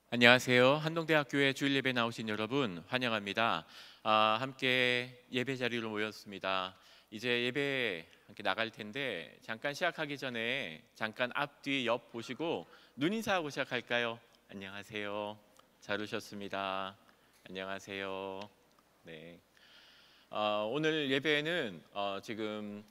안녕하세요. 한동대학교의 주일 예배 나오신 여러분 환영합니다. 함께 예배 자리로 모였습니다. 이제 예배 함께 나갈 텐데 잠깐 시작하기 전에 잠깐 앞뒤 옆 보시고 눈 인사하고 시작할까요? 안녕하세요. 잘 오셨습니다. 안녕하세요. 네. 오늘 예배는 지금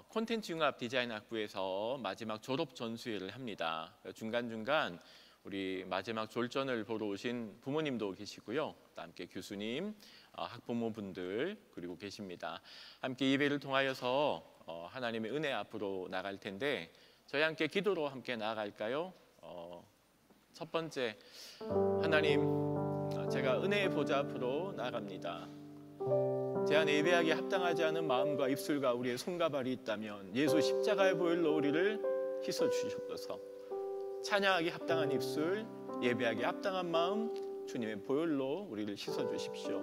콘텐츠 융합 디자인 학부에서 마지막 졸업 전수회를 합니다. 중간중간 우리 마지막 졸전을 보러 오신 부모님도 계시고요. 또 함께 교수님, 학부모분들 그리고 계십니다. 함께 예배를 통하여서 하나님의 은혜 앞으로 나갈 텐데 저희 함께 기도로 함께 나아갈까요? 첫 번째, 하나님, 제가 은혜의 보좌 앞으로 나아갑니다. 제 안에 예배하기에 합당하지 않은 마음과 입술과 우리의 손과 발이 있다면 예수 십자가의 보혈로 우리를 씻어 주시옵소서. 찬양하기 합당한 입술, 예배하기 합당한 마음, 주님의 보혈로 우리를 씻어 주십시오.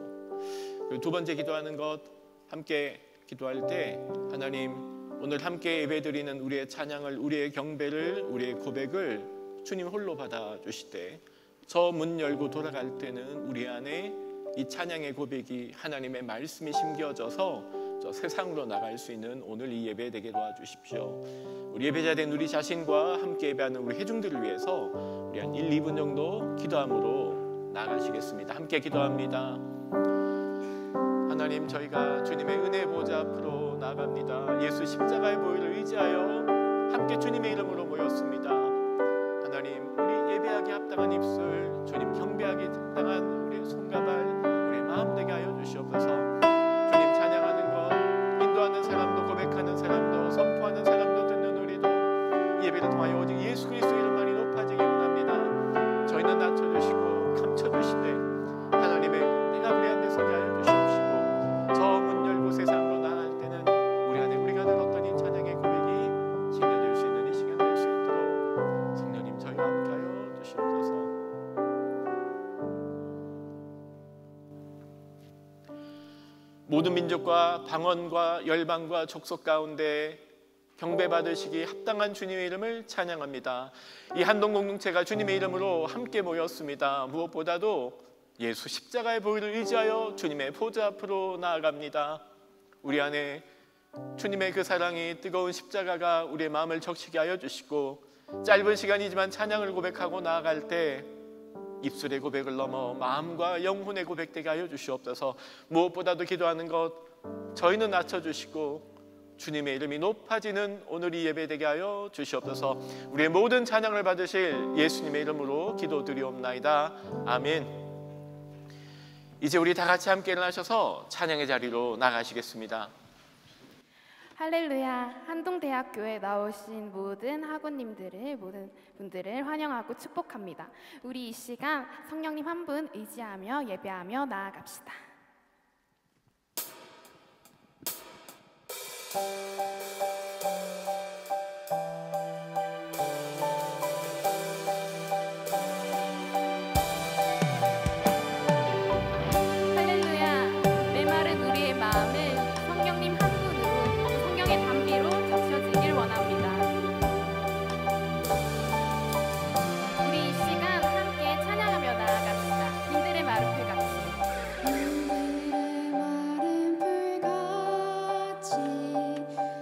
그리고 두 번째 기도하는 것, 함께 기도할 때 하나님, 오늘 함께 예배드리는 우리의 찬양을, 우리의 경배를, 우리의 고백을 주님 홀로 받아 주시되 저 문 열고 돌아갈 때는 우리 안에 이 찬양의 고백이 하나님의 말씀이 심겨져서 저 세상으로 나갈 수 있는 오늘 이 예배 되게 도와주십시오. 우리 예배자 된 우리 자신과 함께 예배하는 우리 회중들을 위해서 우리 한 1, 2분 정도 기도함으로 나가시겠습니다. 함께 기도합니다. 하나님, 저희가 주님의 은혜 보좌 앞으로 나갑니다. 예수 십자가의 보혈을 의지하여 함께 주님의 이름으로 모였습니다. 하나님, 우리 예배하기 합당한 입술, 주님 경배하기 합당한 우리의 손과 발, 우리의 마음 되게 하여 주시옵소서. 주님 찬양하는 것, 인도하는 사람도, 고백하는 사람도, 선포하는 사람도, 듣는 우리도 이 예배를 통하여 오직 예수 그리스도의 이름만이 높아지기 원합니다. 저희는 낮춰주시고 감춰주시되 하나님의 은혜가 우리 안에 서게 하여 주시옵시고 저 문 열고 세상으로 나갈 때는 우리 안에 우리가 들었던 이 찬양의 고백이 심겨질 수 있는 이 시간 될 수 있도록 성령님 저희와 함께 하여 주시옵소서. 모든 민족과 방언과 열방과 족속 가운데 경배받으시기 합당한 주님의 이름을 찬양합니다. 이 한동 공동체가 주님의 이름으로 함께 모였습니다. 무엇보다도 예수 십자가의 보혈을 의지하여 주님의 보좌 앞으로 나아갑니다. 우리 안에 주님의 그 사랑이 뜨거운 십자가가 우리의 마음을 적시게 하여 주시고 짧은 시간이지만 찬양을 고백하고 나아갈 때 입술의 고백을 넘어 마음과 영혼의 고백되게 하여 주시옵소서. 무엇보다도 기도하는 것, 저희는 낮춰주시고 주님의 이름이 높아지는 오늘 이 예배되게 하여 주시옵소서. 우리의 모든 찬양을 받으실 예수님의 이름으로 기도드리옵나이다. 아멘. 이제 우리 다 같이 함께 일어나셔서 찬양의 자리로 나가시겠습니다. 할렐루야. 한동대학교에 나오신 모든 학우님들을, 모든 분들을 환영하고 축복합니다. 우리 이 시간 성령님 한 분 의지하며 예배하며 나아갑시다.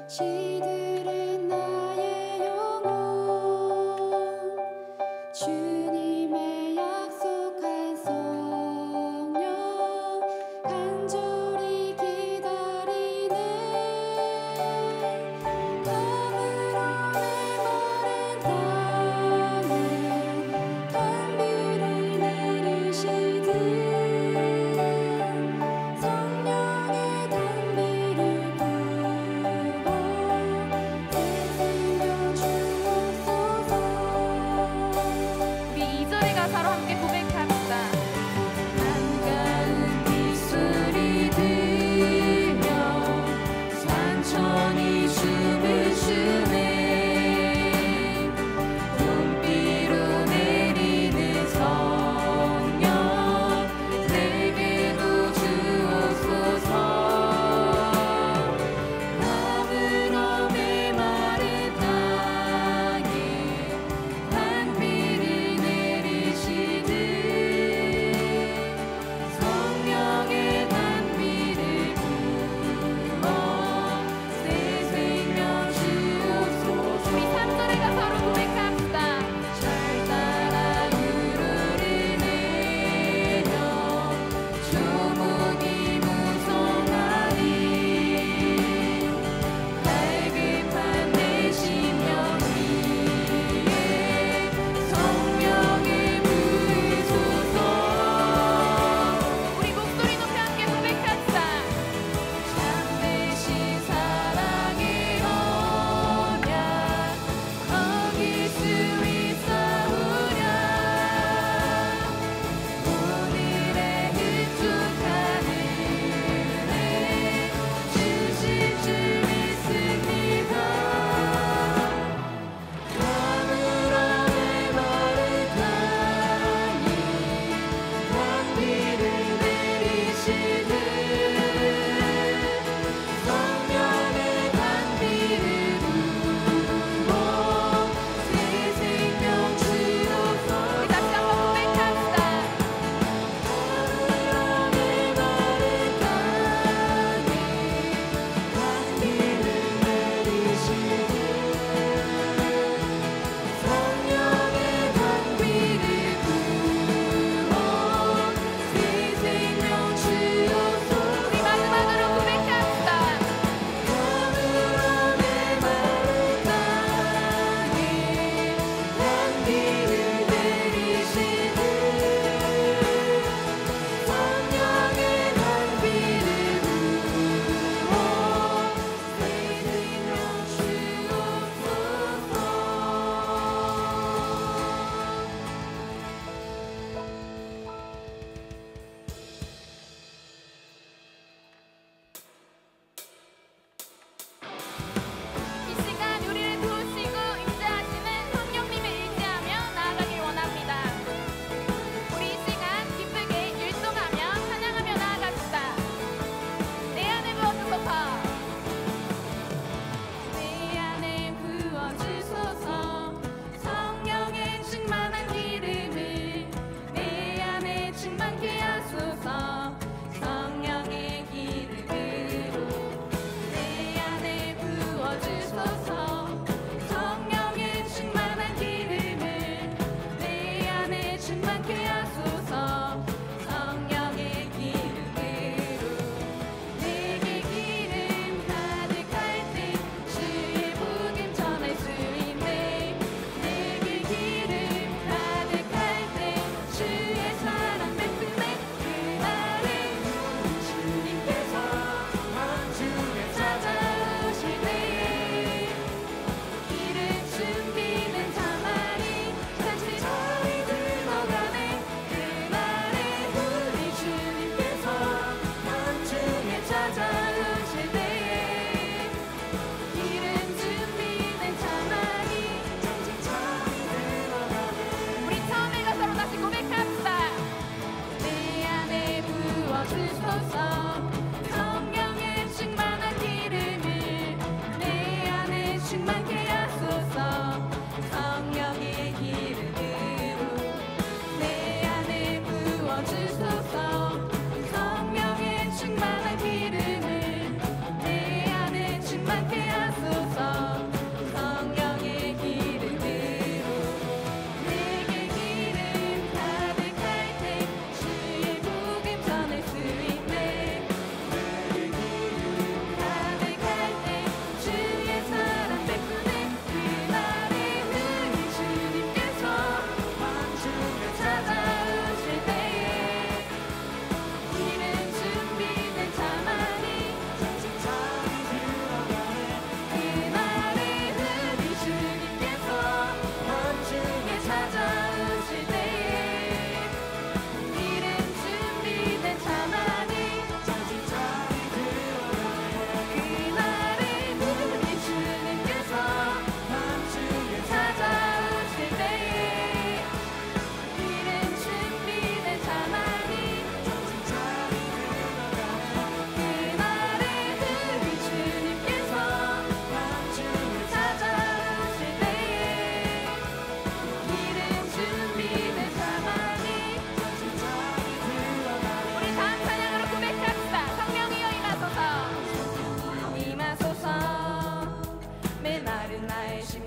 시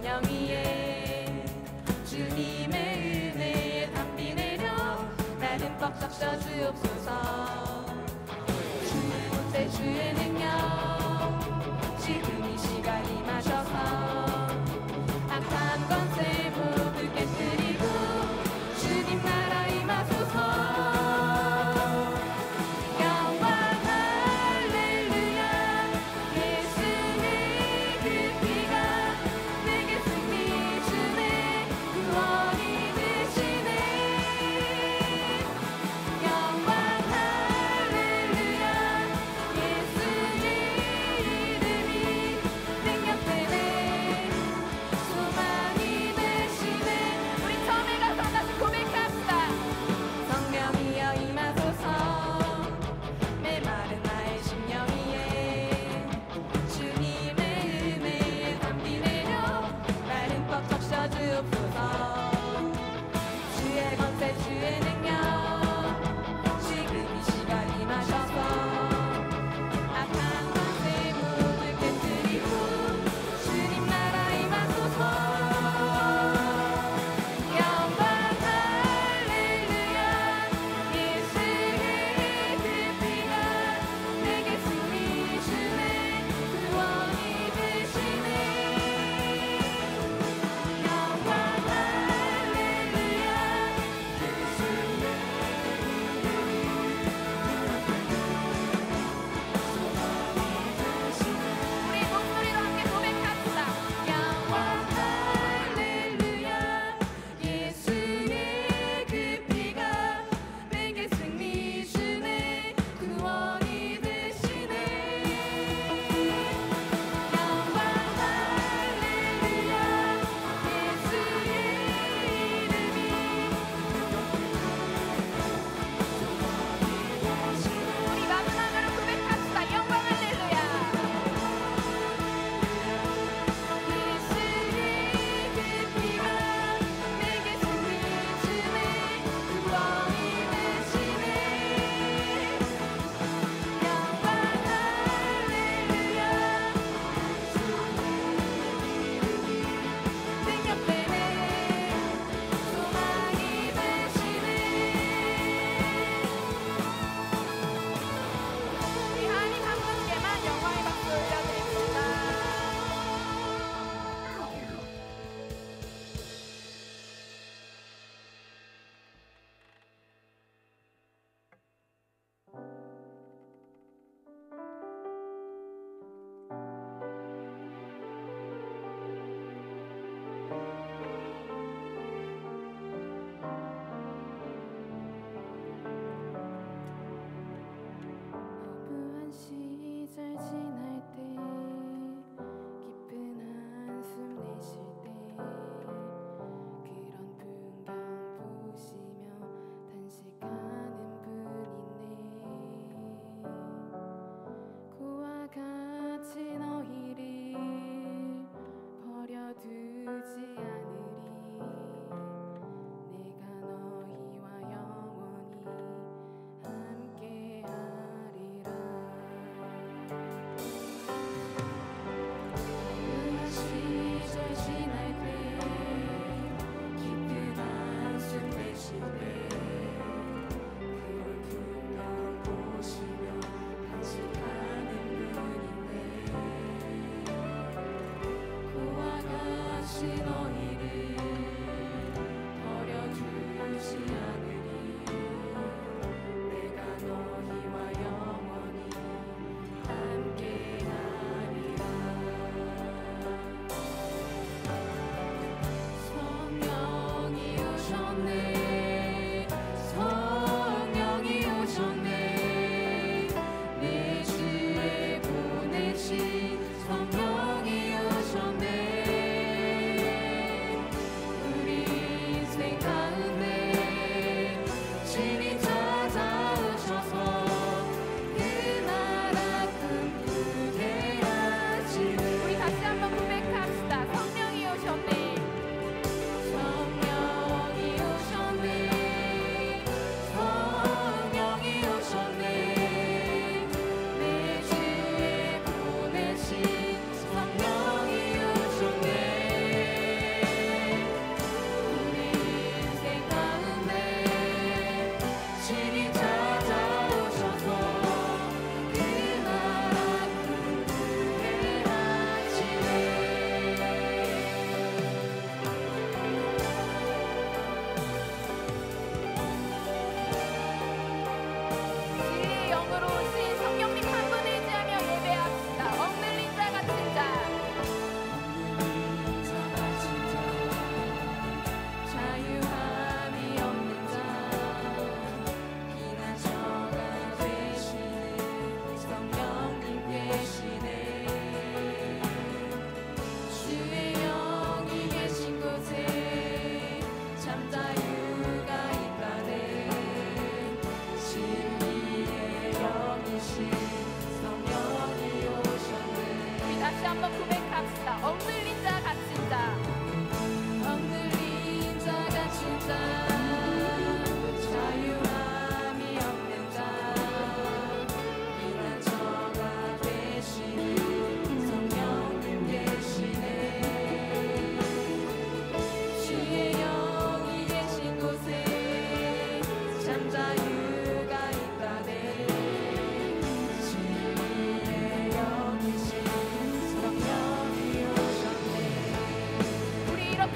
심령 위에 주님의 은혜에 담비 내려 나는 뻑뻑 써 주옵소서. 주의 권세 주의 능력 지금 이 시간 임하셔서 악한 권세 모두 깨뜨리고 주님 나라 임하소서. 영광 할렐루야. 예수의 그 피가 내게 승리 주네. 구원이 되시네. 영광 할렐루야. 예수의 이름이 능력되네. 소망이 되시네. 우리 처음에 가서 다시 고백합시다. 성령이여 임하소서. 메마른 나의 심령 위에 주님의 은혜에 담비 내려 나는 뻑뻑 써 주옵소서. 주의 권세 주의 능력 지금 이 시간 임하셔서 악한 권세 모두 깨뜨리고 주님 나라 임하소서. 영광 할렐루야. 예수의 그 피가 내게 승리 주네. 구원이 되시네. 영광 할렐루야.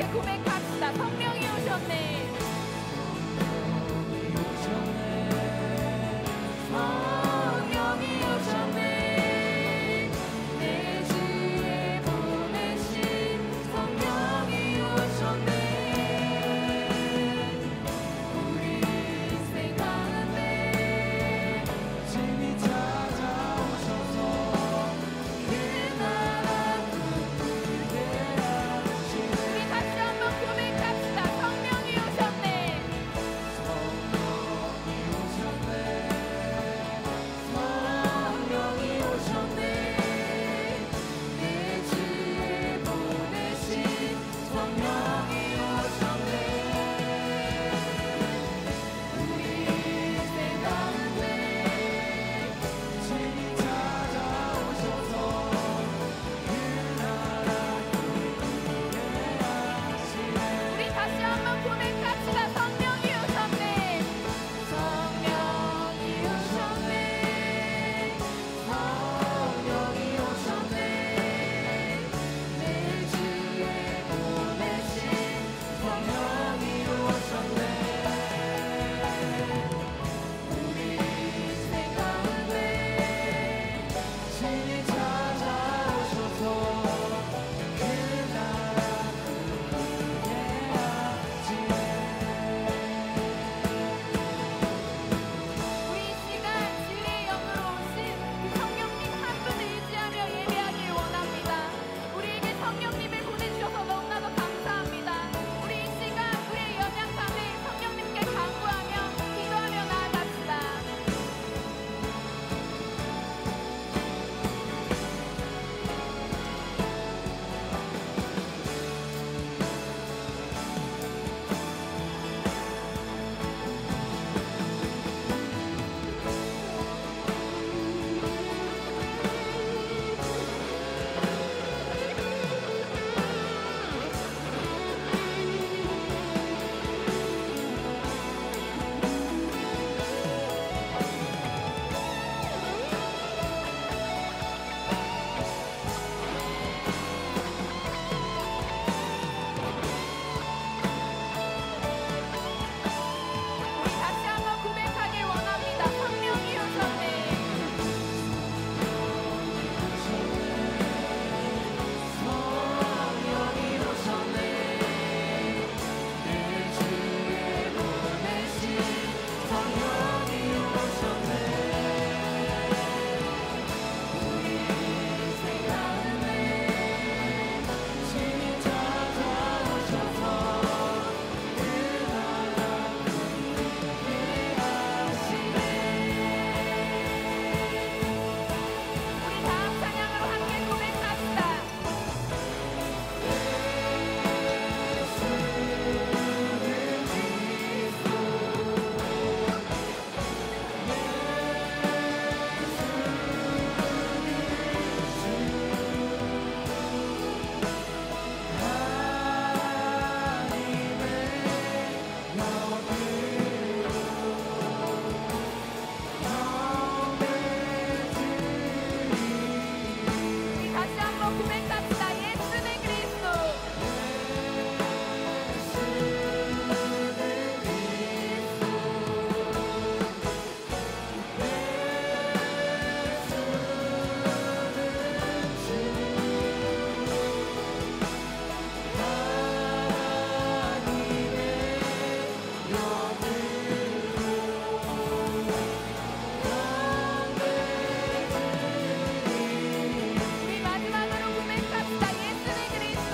함께 고백합시다. 성령이 오셨네. 성령이 오셨네. 내 주에 보내신 성령이 오셨네. 우리 인생 가운데 진이 찾아오셔서 그 나라 꿈꾸게 하시네. 우리 다시 한번 고백합시다. 성령이 오셨네. 성령이 오셨네. 내 주에 보내신 성령이 오셨네. 우리 인생 가운데 진이 찾아오셔서 그 나라 꿈꾸게 하시네. 우리 다시 한번 고백합시다. 성령이 오셨네. 성령이 오셨네. 성령이 오셨네. 내 주에 보내신 성령이 오셨네. 우리 인생 가운데 신이 찾아오셔서 그 나라 꿈꾸게 하시네. 우리 이 시간 진리의 영으로 오신 그 성령님 한 분을 의지하며 예배하길 원합니다. 우리에게 성령님을 보내주셔서 너무나도 감사합니다. 우리 이 시간 우리의 연약함을 성령님께 간구하며 기도하며 나아갑시다. 우리 다시 한번 고백하길 원합니다. 성령이 오셨네. 성령이 오셨네. 내 주에 보내신 성령이 오셨네. 우리 인생 가운데 신이 찾아오셔서 그 나라 꿈꾸게 하시네. 우리 다음 찬양으로 함께 고백합시다. 우리 다시 한번 고백합시다. 예수는 그리스도. 우리 마지막으로 고백합시다. 예수는 그리스도.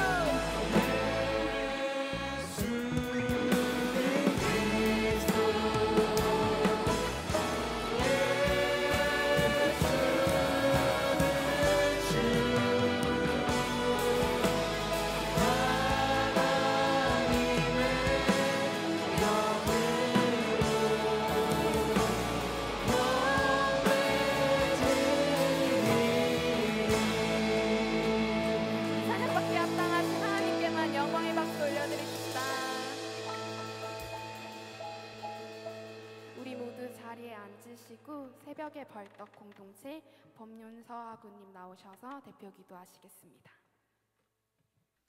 찬양받기 합당하신 하나님께만 영광의 박수 올려드립시다. 우리 모두 자리에 앉으시고 새벽의 벌떡 공동체 법륜서 하구님 나오셔서 대표 기도하시겠습니다.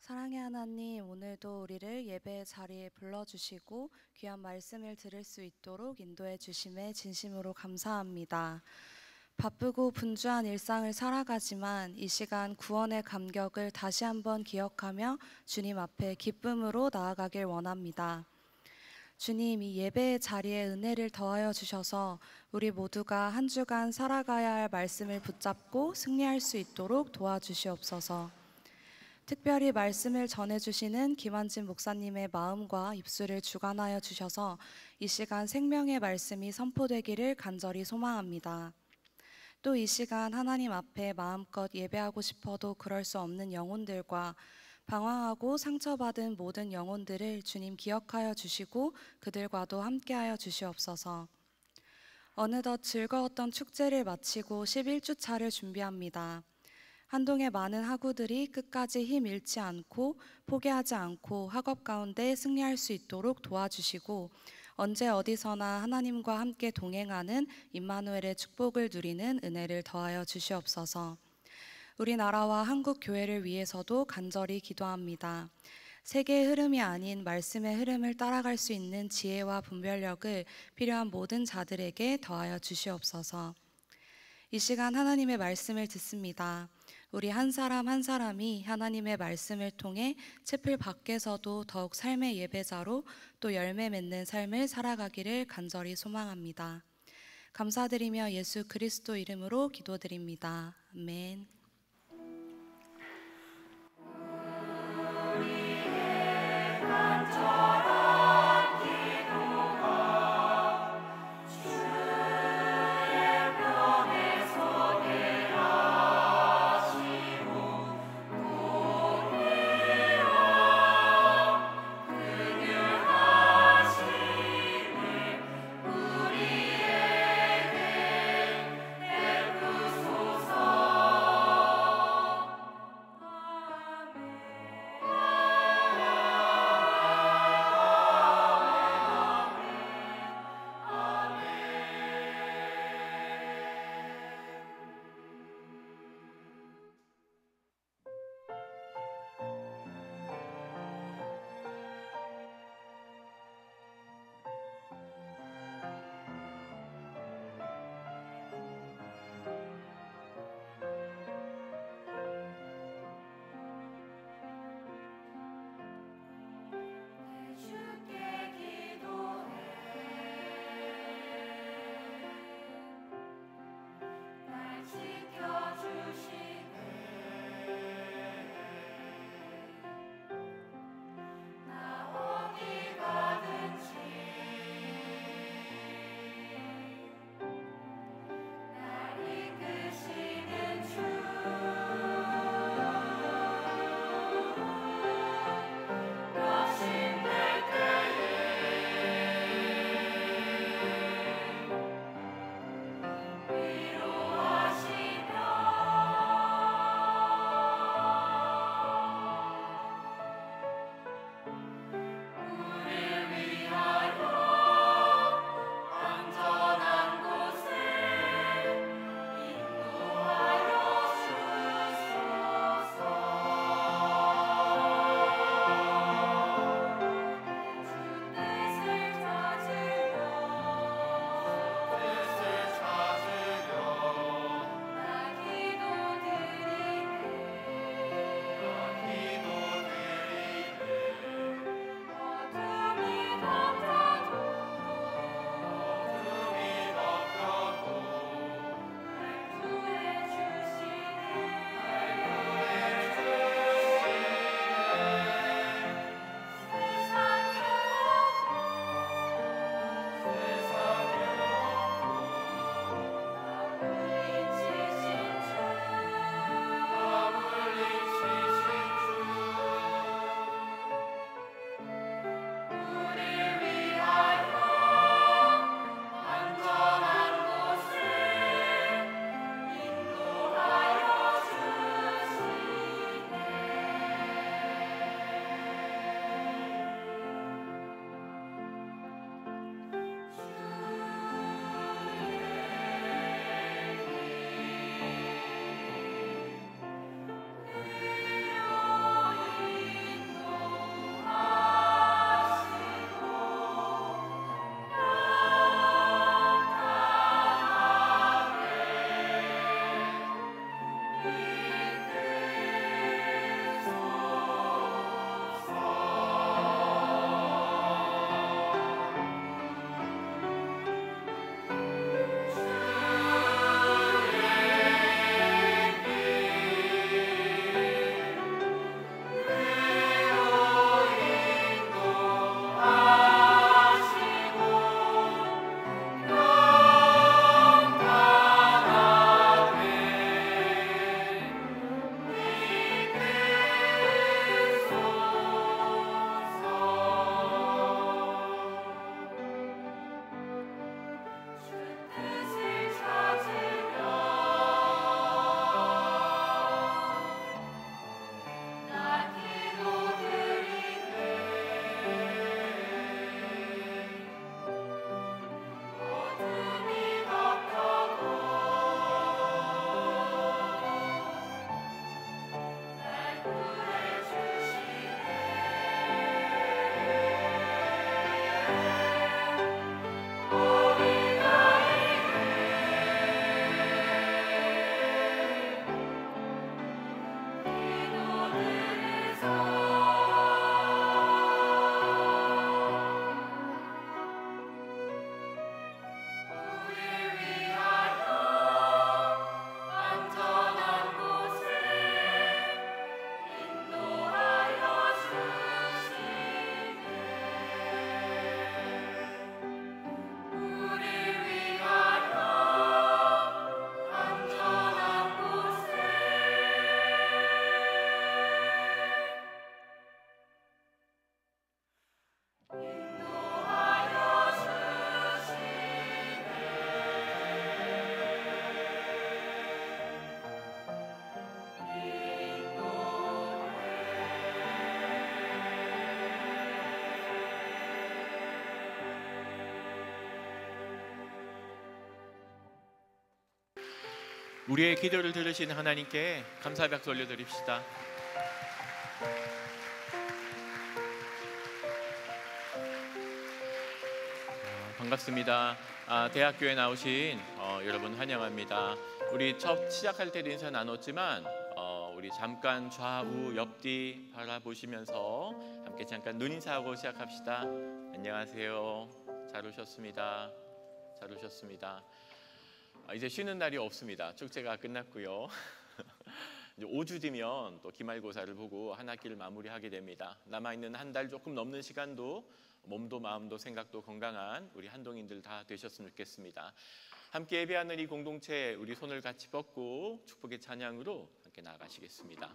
사랑의 하나님, 오늘도 우리를 예배의 자리에 불러주시고 귀한 말씀을 들을 수 있도록 인도해 주심에 진심으로 감사합니다. 바쁘고 분주한 일상을 살아가지만 이 시간 구원의 감격을 다시 한번 기억하며 주님 앞에 기쁨으로 나아가길 원합니다. 주님, 이 예배의 자리에 은혜를 더하여 주셔서 우리 모두가 한 주간 살아가야 할 말씀을 붙잡고 승리할 수 있도록 도와주시옵소서. 특별히 말씀을 전해주시는 김한진 목사님의 마음과 입술을 주관하여 주셔서 이 시간 생명의 말씀이 선포되기를 간절히 소망합니다. 또 이 시간 하나님 앞에 마음껏 예배하고 싶어도 그럴 수 없는 영혼들과 방황하고 상처받은 모든 영혼들을 주님 기억하여 주시고 그들과도 함께하여 주시옵소서. 어느덧 즐거웠던 축제를 마치고 11주 차를 준비합니다. 한동의 많은 학우들이 끝까지 힘 잃지 않고 포기하지 않고 학업 가운데 승리할 수 있도록 도와주시고 언제 어디서나 하나님과 함께 동행하는 임마누엘의 축복을 누리는 은혜를 더하여 주시옵소서. 우리나라와 한국 교회를 위해서도 간절히 기도합니다. 세계의 흐름이 아닌 말씀의 흐름을 따라갈 수 있는 지혜와 분별력을 필요한 모든 자들에게 더하여 주시옵소서. 이 시간 하나님의 말씀을 듣습니다. 우리 한 사람 한 사람이 하나님의 말씀을 통해 채플 밖에서도 더욱 삶의 예배자로 또 열매 맺는 삶을 살아가기를 간절히 소망합니다. 감사드리며 예수 그리스도 이름으로 기도드립니다. 아멘. 우리의 기도를 들으신 하나님께 감사 박수 올려드립시다. 반갑습니다. 대학교에 나오신 여러분 환영합니다. 우리 첫 시작할 때도 인사 나눴지만 우리 잠깐 좌우 옆뒤 바라보시면서 함께 잠깐 눈인사하고 시작합시다. 안녕하세요. 잘 오셨습니다. 잘 오셨습니다. 이제 쉬는 날이 없습니다. 축제가 끝났고요. 이제 5주 뒤면 또 기말고사를 보고 한 학기를 마무리하게 됩니다. 남아있는 한 달 조금 넘는 시간도 몸도 마음도 생각도 건강한 우리 한동인들 다 되셨으면 좋겠습니다. 함께 예배하는 이 공동체 우리 손을 같이 뻗고 축복의 찬양으로 함께 나아가시겠습니다.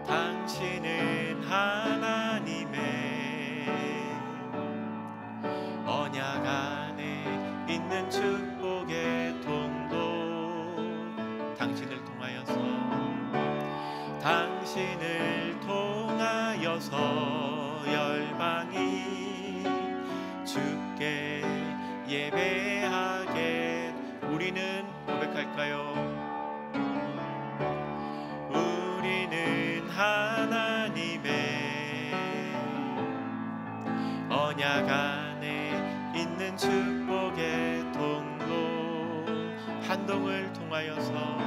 당신은 하나님의 언약 안에 있는 축복의 통로, 당신을 통하여서 열방이 주께 예배하게. 우리는 고백할까요? 우리는 하나님의 언약 안에 있는 축복의 통로, 한동을 통하여서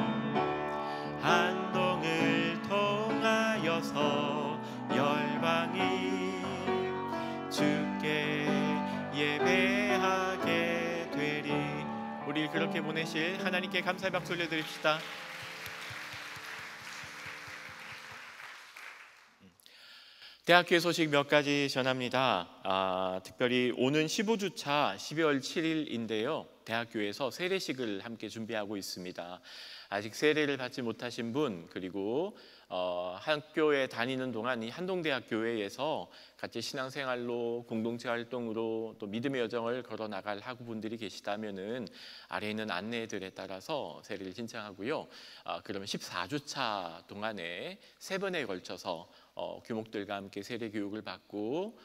열방이 주께 예배하게 되리. 우리를 그렇게 보내실 하나님께 감사의 박수 올려드립시다. 대학교의 소식 몇 가지 전합니다. 특별히 오는 15주차 12월 7일인데요. 대학교에서 세례식을 함께 준비하고 있습니다. 아직 세례를 받지 못하신 분, 그리고 학교에 다니는 동안 이 한동대학교회에서 같이 신앙생활로 공동체 활동으로 또 믿음의 여정을 걸어나갈 학우분들이 계시다면은 아래에 있는 안내들에 따라서 세례를 신청하고요. 그러면 14주차 동안에 3번에 걸쳐서 교목들과 함께 세례 교육을 받고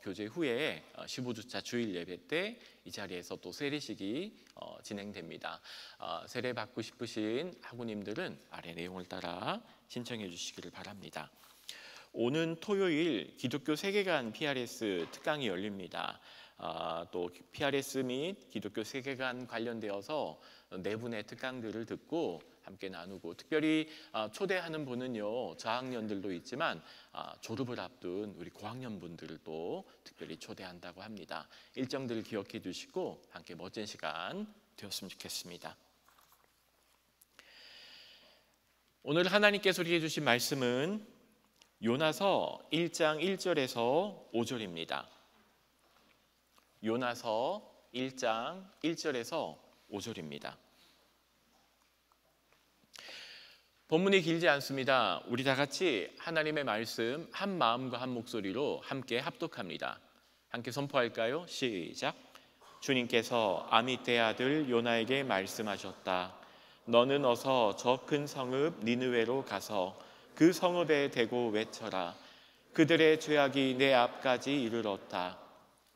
교제 후에 15주차 주일 예배 때 이 자리에서 또 세례식이 진행됩니다. 세례 받고 싶으신 학우님들은 아래 내용을 따라 신청해 주시기를 바랍니다. 오는 토요일 기독교 세계관 PRS 특강이 열립니다. 또 PRS 및 기독교 세계관 관련되어서 4분의 특강들을 듣고 함께 나누고, 특별히 초대하는 분은요 저학년들도 있지만 졸업을 앞둔 우리 고학년 분들을 또 특별히 초대한다고 합니다. 일정들을 기억해 두시고 함께 멋진 시간 되었으면 좋겠습니다. 오늘 하나님께서 우리에게 주신 말씀은 요나서 1장 1절에서 5절입니다. 요나서 1장 1절에서 5절입니다. 본문이 길지 않습니다. 우리 다 같이 하나님의 말씀 한 마음과 한 목소리로 함께 합독합니다. 함께 선포할까요? 시작. 주님께서 아미떼 아들 요나에게 말씀하셨다. 너는 어서 저 큰 성읍 니느웨로 가서 그 성읍에 대고 외쳐라. 그들의 죄악이 내 앞까지 이르렀다.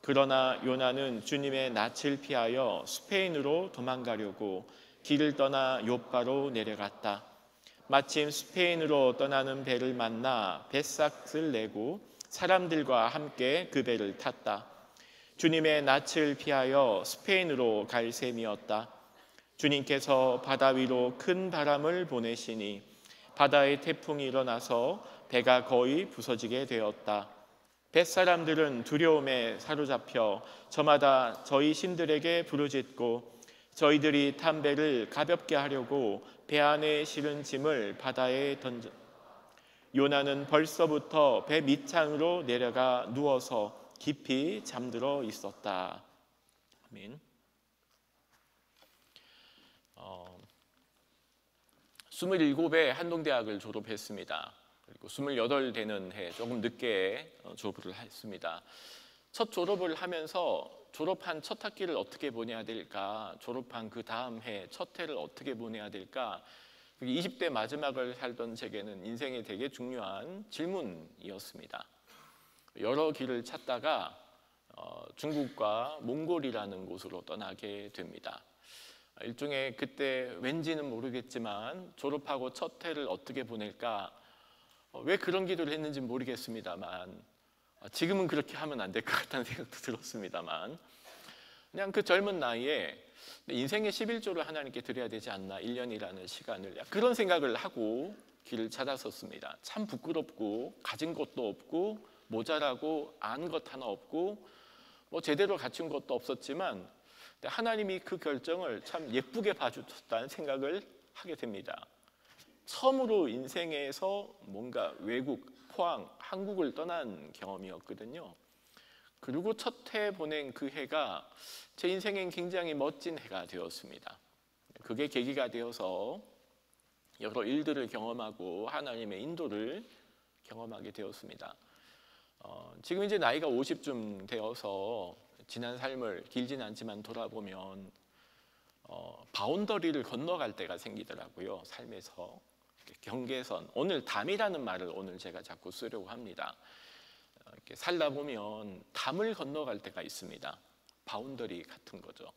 그러나 요나는 주님의 낯을 피하여 스페인으로 도망가려고 길을 떠나 욥바로 내려갔다. 마침 스페인으로 떠나는 배를 만나 뱃삭을 내고 사람들과 함께 그 배를 탔다. 주님의 낯을 피하여 스페인으로 갈 셈이었다. 주님께서 바다 위로 큰 바람을 보내시니 바다에 태풍이 일어나서 배가 거의 부서지게 되었다. 뱃사람들은 두려움에 사로잡혀 저마다 저희 신들에게 부르짖고 저희들이 탄 배를 가볍게 하려고 배 안에 실은 짐을 바다에 던져. 요나는 벌써부터 배 밑창으로 내려가 누워서 깊이 잠들어 있었다. 아멘. 27에 한동대학을 졸업했습니다. 그리고 28 되는 해 조금 늦게 졸업을 했습니다. 첫 졸업을 하면서 졸업한 첫 학기를 어떻게 보내야 될까, 졸업한 그 다음 해 첫 해를 어떻게 보내야 될까, 20대 마지막을 살던 제게는 인생에 되게 중요한 질문이었습니다. 여러 길을 찾다가 중국과 몽골이라는 곳으로 떠나게 됩니다. 일종의 그때 왠지는 모르겠지만 졸업하고 첫 해를 어떻게 보낼까, 왜 그런 기도를 했는지 모르겠습니다만 지금은 그렇게 하면 안 될 것 같다는 생각도 들었습니다만 그냥 그 젊은 나이에 인생의 11조를 하나님께 드려야 되지 않나, 1년이라는 시간을, 그런 생각을 하고 길을 찾았었습니다. 참 부끄럽고 가진 것도 없고 모자라고 아는 것 하나 없고 뭐 제대로 갖춘 것도 없었지만 하나님이 그 결정을 참 예쁘게 봐주셨다는 생각을 하게 됩니다. 처음으로 인생에서 뭔가 외국, 포항, 한국을 떠난 경험이었거든요. 그리고 첫 해 보낸 그 해가 제 인생엔 굉장히 멋진 해가 되었습니다. 그게 계기가 되어서 여러 일들을 경험하고 하나님의 인도를 경험하게 되었습니다. 지금 이제 나이가 50쯤 되어서 지난 삶을 길진 않지만 돌아보면 바운더리를 건너갈 때가 생기더라고요. 삶에서 경계선, 오늘 담이라는 말을 오늘 제가 자꾸 쓰려고 합니다. 이렇게 살다 보면 담을 건너갈 때가 있습니다. 바운더리 같은 거죠.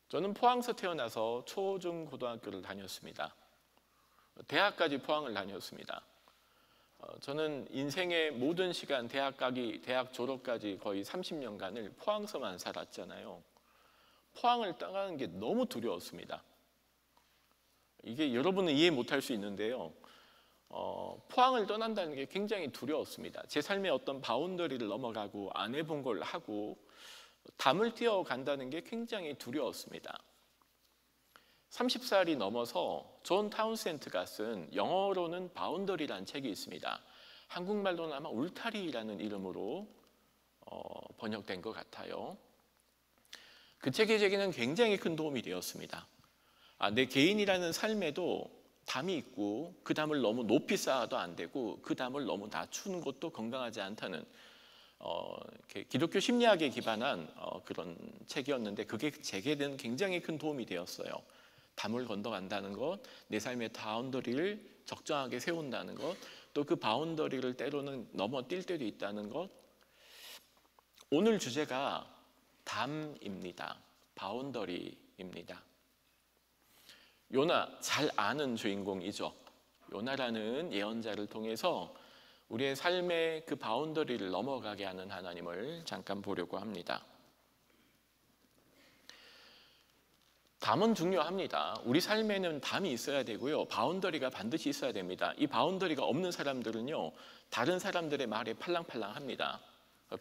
저는 포항에서 태어나서 초, 중, 고등학교를 다녔습니다. 대학까지 포항을 다녔습니다. 저는 인생의 모든 시간, 대학 졸업까지 거의 30년간을 포항에서만 살았잖아요. 포항을 떠나는 게 너무 두려웠습니다. 이게 여러분은 이해 못할 수 있는데요. 포항을 떠난다는 게 굉장히 두려웠습니다. 제 삶의 어떤 바운더리를 넘어가고 안 해본 걸 하고 담을 뛰어간다는 게 굉장히 두려웠습니다. 30살이 넘어서 존 타운센트가 쓴 영어로는 바운더리라는 책이 있습니다. 한국말로는 아마 울타리라는 이름으로 번역된 것 같아요. 그 책이 제게는 굉장히 큰 도움이 되었습니다. 내 개인이라는 삶에도 담이 있고 그 담을 너무 높이 쌓아도 안 되고 그 담을 너무 낮추는 것도 건강하지 않다는 기독교 심리학에 기반한 그런 책이었는데 그게 제게는 굉장히 큰 도움이 되었어요. 담을 건너간다는 것, 내 삶의 바운더리를 적정하게 세운다는 것, 또 그 바운더리를 때로는 넘어뛸 때도 있다는 것. 오늘 주제가 담입니다. 바운더리입니다. 요나, 잘 아는 주인공이죠. 요나라는 예언자를 통해서 우리의 삶의 그 바운더리를 넘어가게 하는 하나님을 잠깐 보려고 합니다. 담은 중요합니다. 우리 삶에는 담이 있어야 되고요. 바운더리가 반드시 있어야 됩니다. 이 바운더리가 없는 사람들은요, 다른 사람들의 말에 팔랑팔랑합니다.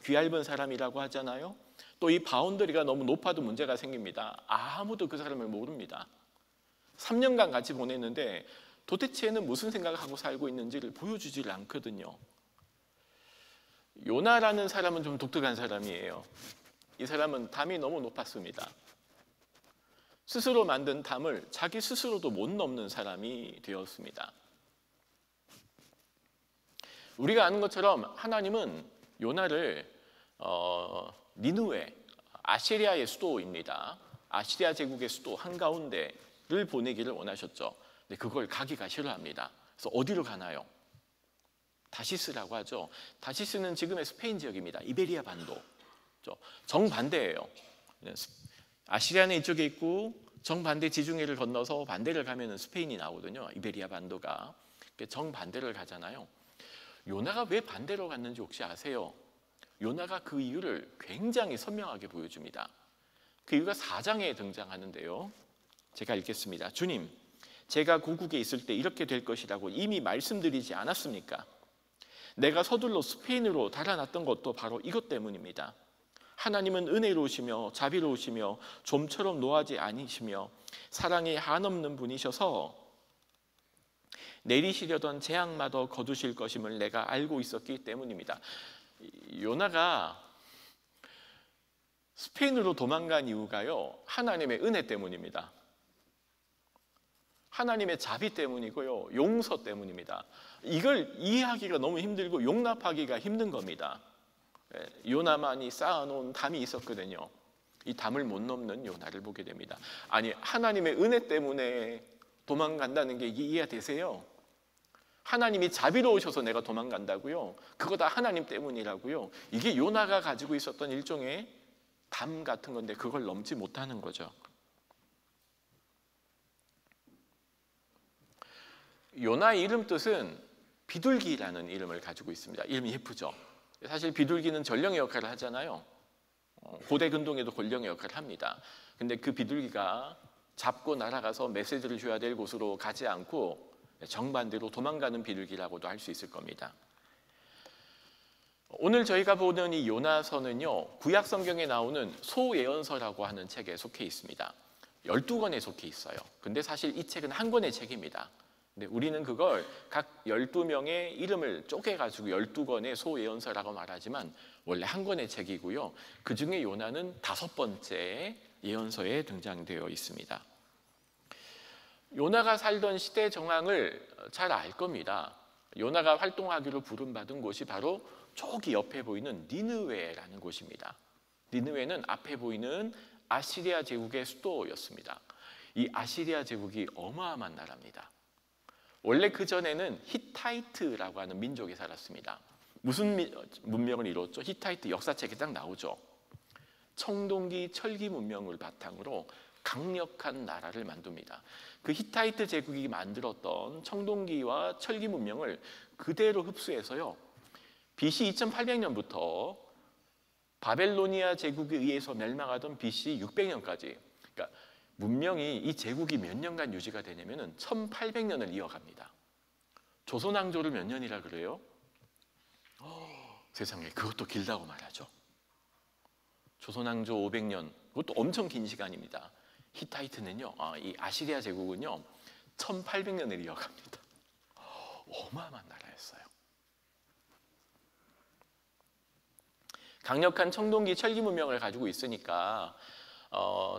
귀 얇은 사람이라고 하잖아요. 또 이 바운더리가 너무 높아도 문제가 생깁니다. 아무도 그 사람을 모릅니다. 3년간 같이 보냈는데 도대체는 무슨 생각을 하고 살고 있는지를 보여주질 않거든요. 요나라는 사람은 좀 독특한 사람이에요. 이 사람은 담이 너무 높았습니다. 스스로 만든 담을 자기 스스로도 못 넘는 사람이 되었습니다. 우리가 아는 것처럼 하나님은 요나를 니느웨, 아시리아의 수도입니다. 아시리아 제국의 수도 한가운데를 보내기를 원하셨죠. 근데 그걸 가기가 싫어합니다. 그래서 어디로 가나요? 다시스라고 하죠. 다시스는 지금의 스페인 지역입니다. 이베리아 반도. 정반대예요. 아시리아는 이쪽에 있고 정반대 지중해를 건너서 반대를 가면 스페인이 나오거든요. 이베리아 반도가. 정반대를 가잖아요. 요나가 왜 반대로 갔는지 혹시 아세요? 요나가 그 이유를 굉장히 선명하게 보여줍니다. 그 이유가 4장에 등장하는데요. 제가 읽겠습니다. 주님, 제가 고국에 있을 때 이렇게 될 것이라고 이미 말씀드리지 않았습니까? 내가 서둘러 스페인으로 달아났던 것도 바로 이것 때문입니다. 하나님은 은혜로우시며 자비로우시며 좀처럼 노하지 아니시며 사랑이 한없는 분이셔서 내리시려던 재앙마저 거두실 것임을 내가 알고 있었기 때문입니다. 요나가 스페인으로 도망간 이유가요, 하나님의 은혜 때문입니다. 하나님의 자비 때문이고요, 용서 때문입니다. 이걸 이해하기가 너무 힘들고 용납하기가 힘든 겁니다. 요나만이 쌓아놓은 담이 있었거든요. 이 담을 못 넘는 요나를 보게 됩니다. 아니, 하나님의 은혜 때문에 도망간다는 게 이해가 되세요? 하나님이 자비로우셔서 내가 도망간다고요? 그거 다 하나님 때문이라고요? 이게 요나가 가지고 있었던 일종의 담 같은 건데 그걸 넘지 못하는 거죠. 요나의 이름 뜻은 비둘기라는 이름을 가지고 있습니다. 이름이 예쁘죠? 사실 비둘기는 전령의 역할을 하잖아요. 고대 근동에도 권령의 역할을 합니다. 근데 그 비둘기가 잡고 날아가서 메시지를 줘야 될 곳으로 가지 않고 정반대로 도망가는 비둘기라고도 할 수 있을 겁니다. 오늘 저희가 보는 이 요나서는요, 구약 성경에 나오는 소예언서라고 하는 책에 속해 있습니다. 12권에 속해 있어요. 근데 사실 이 책은 한 권의 책입니다. 근데 우리는 그걸 각 12명의 이름을 쪼개가지고 12권의 소예언서라고 말하지만 원래 한 권의 책이고요. 그 중에 요나는 5번째 예언서에 등장되어 있습니다. 요나가 살던 시대 정황을 잘 알 겁니다. 요나가 활동하기로 부름받은 곳이 바로 저기 옆에 보이는 니느웨라는 곳입니다. 니느웨는 앞에 보이는 아시리아 제국의 수도였습니다. 이 아시리아 제국이 어마어마한 나라입니다. 원래 그전에는 히타이트라고 하는 민족이 살았습니다. 무슨 문명을 이뤘죠? 히타이트 역사책에 딱 나오죠. 청동기 철기 문명을 바탕으로 강력한 나라를 만듭니다. 그 히타이트 제국이 만들었던 청동기와 철기 문명을 그대로 흡수해서요, BC 2800년부터 바벨로니아 제국에 의해서 멸망하던 BC 600년까지, 그러니까 문명이, 이 제국이 몇 년간 유지가 되냐면은 1800년을 이어갑니다. 조선왕조를 몇 년이라 그래요? 세상에, 그것도 길다고 말하죠. 조선왕조 500년, 그것도 엄청 긴 시간입니다. 히타이트는요, 이 아시리아 제국은요 1800년을 이어갑니다. 어마어마한 나라였어요. 강력한 청동기 철기 문명을 가지고 있으니까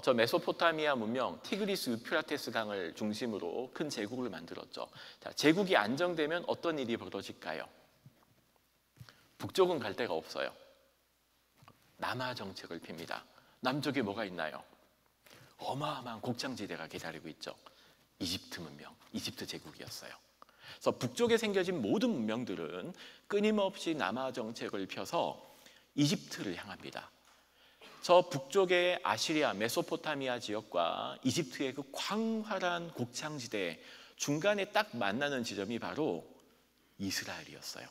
저 메소포타미아 문명, 티그리스 유프라테스 강을 중심으로 큰 제국을 만들었죠. 자, 제국이 안정되면 어떤 일이 벌어질까요? 북쪽은 갈 데가 없어요. 남하 정책을 핍니다. 남쪽에 뭐가 있나요? 어마어마한 곡창지대가 기다리고 있죠. 이집트 문명, 이집트 제국이었어요. 그래서 북쪽에 생겨진 모든 문명들은 끊임없이 남하 정책을 펴서 이집트를 향합니다. 저 북쪽의 아시리아, 메소포타미아 지역과 이집트의 그 광활한 곡창지대 중간에 딱 만나는 지점이 바로 이스라엘이었어요.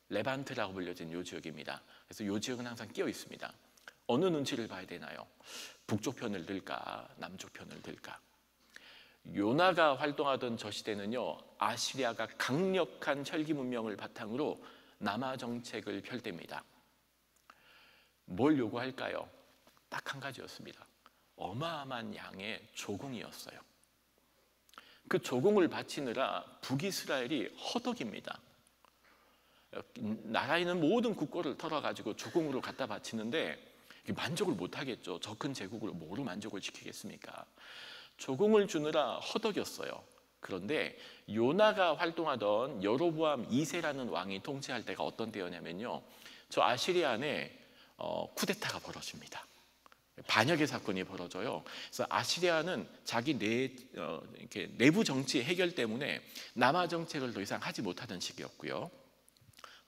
레반트라고 불려진 요 지역입니다. 그래서 요 지역은 항상 끼어 있습니다. 어느 눈치를 봐야 되나요? 북쪽 편을 들까, 남쪽 편을 들까? 요나가 활동하던 저 시대는요, 아시리아가 강력한 철기 문명을 바탕으로 남하 정책을 펼 때입니다. 뭘 요구할까요? 딱 한 가지였습니다. 어마어마한 양의 조공이었어요. 그 조공을 바치느라 북이스라엘이 허덕입니다. 나라에 있는 모든 국고를 털어가지고 조공으로 갖다 바치는데 만족을 못하겠죠. 저 큰 제국을 뭐로 만족을 시키겠습니까? 조공을 주느라 허덕였어요. 그런데 요나가 활동하던 여로보암 2세라는 왕이 통치할 때가 어떤 때였냐면요, 저 아시리아에 쿠데타가 벌어집니다. 반역의 사건이 벌어져요. 그래서 아시리아는 자기 이렇게 내부 정치 해결 때문에 남하 정책을 더 이상 하지 못하던 시기였고요.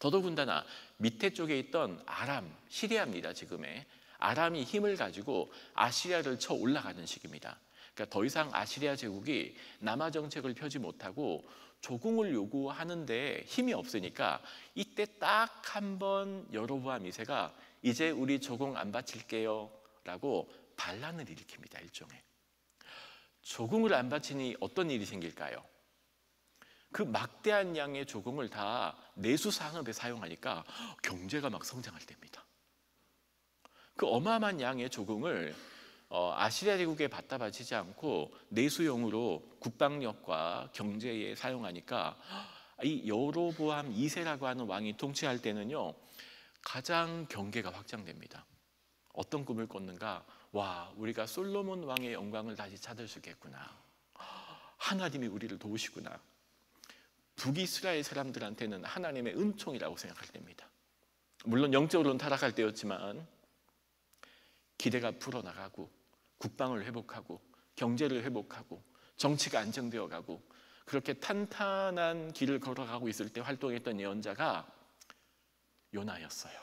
더더군다나 밑에 쪽에 있던 아람, 시리아입니다. 지금의 아람이 힘을 가지고 아시리아를 쳐 올라가는 시기입니다. 그러니까 더 이상 아시리아 제국이 남하 정책을 펴지 못하고 조공을 요구하는데 힘이 없으니까 이때 딱 한 번 여로보암 2세가 이제 우리 조공 안 바칠게요 라고 반란을 일으킵니다. 일종의 조공을 안 바치니 어떤 일이 생길까요? 그 막대한 양의 조공을 다 내수 산업에 사용하니까 경제가 막 성장할 때입니다. 그 어마어마한 양의 조공을 아시리아 제국에 갖다 바치지 않고 내수용으로 국방력과 경제에 사용하니까 이 여로보암 2세라고 하는 왕이 통치할 때는요, 가장 경계가 확장됩니다. 어떤 꿈을 꿨는가? 와, 우리가 솔로몬 왕의 영광을 다시 찾을 수 있겠구나. 하나님이 우리를 도우시구나. 북이스라엘 사람들한테는 하나님의 은총이라고 생각할 때입니다. 물론 영적으로는 타락할 때였지만 기대가 불어나가고 국방을 회복하고 경제를 회복하고 정치가 안정되어 가고 그렇게 탄탄한 길을 걸어가고 있을 때 활동했던 예언자가 요나였어요.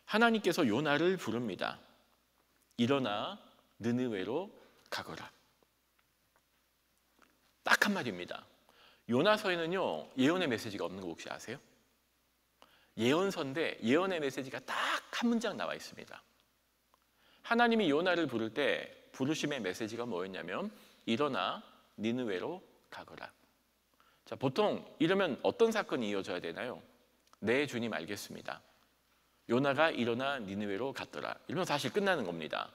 하나님께서 요나를 부릅니다. 일어나 느느웨로 가거라. 딱 한마디입니다. 요나서에는요 예언의 메시지가 없는 거 혹시 아세요? 예언서인데 예언의 메시지가 딱 한 문장 나와 있습니다. 하나님이 요나를 부를 때 부르심의 메시지가 뭐였냐면 일어나 니느웨로 가거라. 자, 보통 이러면 어떤 사건이 이어져야 되나요? 네, 주님 알겠습니다. 요나가 일어나 니느웨로 갔더라. 이러면 사실 끝나는 겁니다.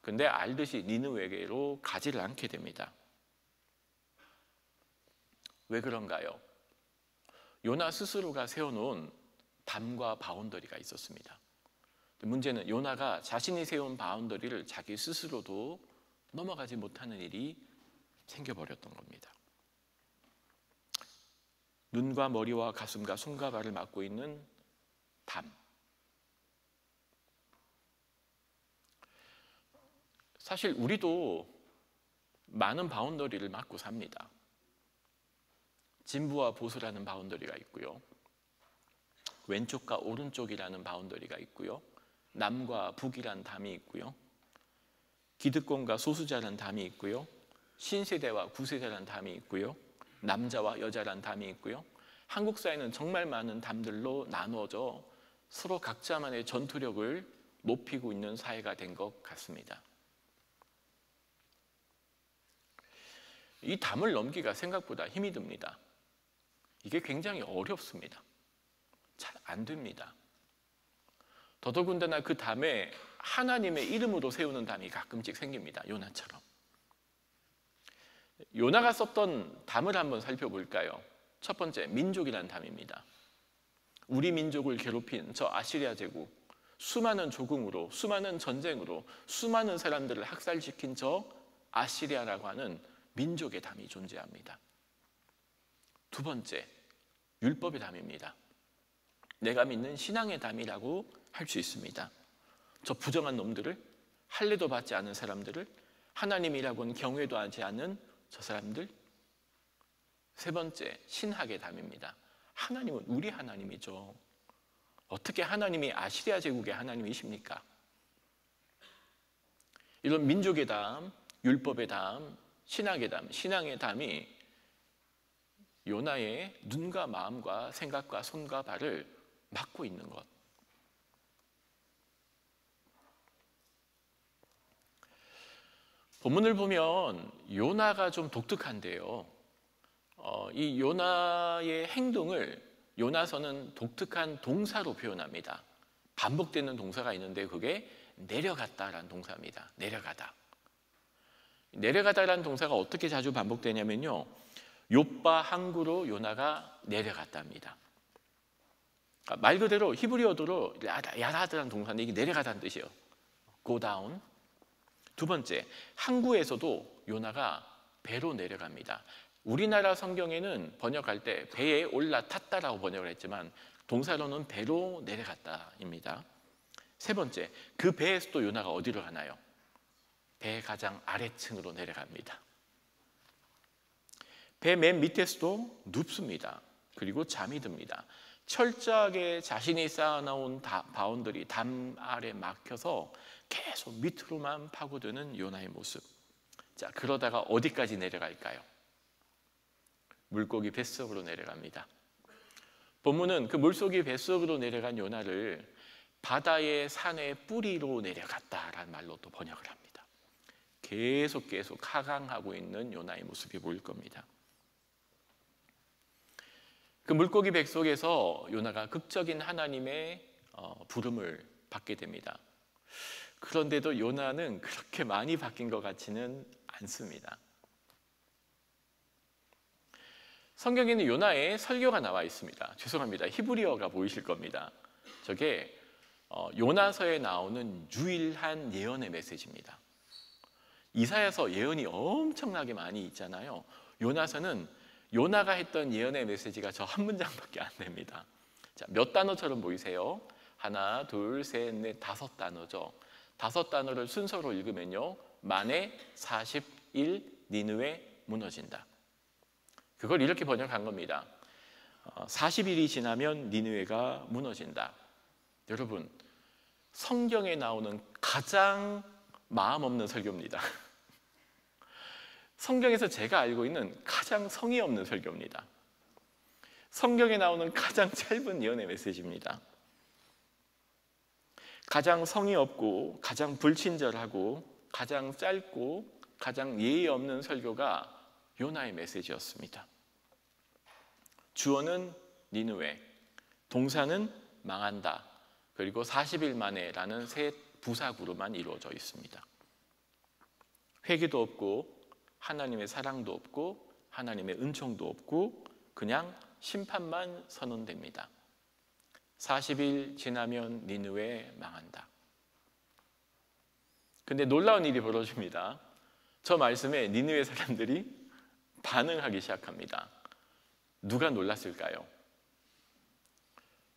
근데 알듯이 니느웨로 가지를 않게 됩니다. 왜 그런가요? 요나 스스로가 세워놓은 담과 바운더리가 있었습니다. 문제는 요나가 자신이 세운 바운더리를 자기 스스로도 넘어가지 못하는 일이 생겨버렸던 겁니다. 눈과 머리와 가슴과 손과 발을 막고 있는 담. 사실 우리도 많은 바운더리를 막고 삽니다. 진부와 보수라는 바운더리가 있고요. 왼쪽과 오른쪽이라는 바운더리가 있고요. 남과 북이란 담이 있고요. 기득권과 소수자란 담이 있고요. 신세대와 구세대란 담이 있고요. 남자와 여자란 담이 있고요. 한국 사회는 정말 많은 담들로 나누어져 서로 각자만의 전투력을 높이고 있는 사회가 된 것 같습니다. 이 담을 넘기가 생각보다 힘이 듭니다. 이게 굉장히 어렵습니다. 잘 안 됩니다. 더더군다나 그 담에 하나님의 이름으로 세우는 담이 가끔씩 생깁니다. 요나처럼. 요나가 썼던 담을 한번 살펴볼까요? 첫 번째, 민족이라는 담입니다. 우리 민족을 괴롭힌 저 아시리아 제국, 수많은 조공으로, 수많은 전쟁으로, 수많은 사람들을 학살시킨 저 아시리아라고 하는 민족의 담이 존재합니다. 두 번째, 율법의 담입니다. 내가 믿는 신앙의 담이라고 할 수 있습니다. 저 부정한 놈들을, 할례도 받지 않은 사람들을, 하나님이라고는 경외도 하지 않는 저 사람들. 세 번째, 신학의 담입니다. 하나님은 우리 하나님이죠. 어떻게 하나님이 아시리아 제국의 하나님이십니까? 이런 민족의 담, 율법의 담, 신학의 담, 신앙의 담이 요나의 눈과 마음과 생각과 손과 발을 막고 있는 것. 본문을 보면 요나가 좀 독특한데요. 이 요나의 행동을 요나서는 독특한 동사로 표현합니다. 반복되는 동사가 있는데 그게 내려갔다라는 동사입니다. 내려가다. 내려가다라는 동사가 어떻게 자주 반복되냐면요. 욥바 항구로 요나가 내려갔답니다. 말 그대로 히브리어로 야라드라는 동사인데 이게 내려가다는 뜻이에요. Go down. 두 번째, 항구에서도 요나가 배로 내려갑니다. 우리나라 성경에는 번역할 때 배에 올라탔다라고 번역을 했지만 동사로는 배로 내려갔다입니다. 세 번째, 그 배에서 또 요나가 어디로 가나요? 배 가장 아래층으로 내려갑니다. 배 맨 밑에서도 눕습니다. 그리고 잠이 듭니다. 철저하게 자신이 쌓아놓은 바운더리, 담 아래 막혀서 계속 밑으로만 파고드는 요나의 모습. 자, 그러다가 어디까지 내려갈까요? 물고기 뱃속으로 내려갑니다. 본문은 그 물고기 뱃속으로 내려간 요나를 바다의 산의 뿌리로 내려갔다라는 말로 또 번역을 합니다. 계속 하강하고 있는 요나의 모습이 보일 겁니다. 그 물고기 뱃속에서 요나가 극적인 하나님의 부름을 받게 됩니다. 그런데도 요나는 그렇게 많이 바뀐 것 같지는 않습니다. 성경에는 요나의 설교가 나와 있습니다. 죄송합니다. 히브리어가 보이실 겁니다. 저게 요나서에 나오는 유일한 예언의 메시지입니다. 이사야서 예언이 엄청나게 많이 있잖아요. 요나서는 요나가 했던 예언의 메시지가 저 한 문장밖에 안 됩니다. 자, 몇 단어처럼 보이세요? 하나, 둘, 셋, 넷, 5단어죠. 5단어를 순서로 읽으면요, 만에 41 니느웨 무너진다. 그걸 이렇게 번역한 겁니다. 40일이 지나면 니느웨가 무너진다. 여러분, 성경에 나오는 가장 마음 없는 설교입니다. 성경에서 제가 알고 있는 가장 성의 없는 설교입니다. 성경에 나오는 가장 짧은 예언의 메시지입니다. 가장 성의 없고 가장 불친절하고 가장 짧고 가장 예의 없는 설교가 요나의 메시지였습니다. 주어는 니느웨, 동사는 망한다, 그리고 40일 만에라는 세 부사구로만 이루어져 있습니다. 회개도 없고 하나님의 사랑도 없고 하나님의 은총도 없고 그냥 심판만 선언됩니다. 40일 지나면 니느웨 망한다. 근데 놀라운 일이 벌어집니다. 저 말씀에 니느웨 사람들이 반응하기 시작합니다. 누가 놀랐을까요?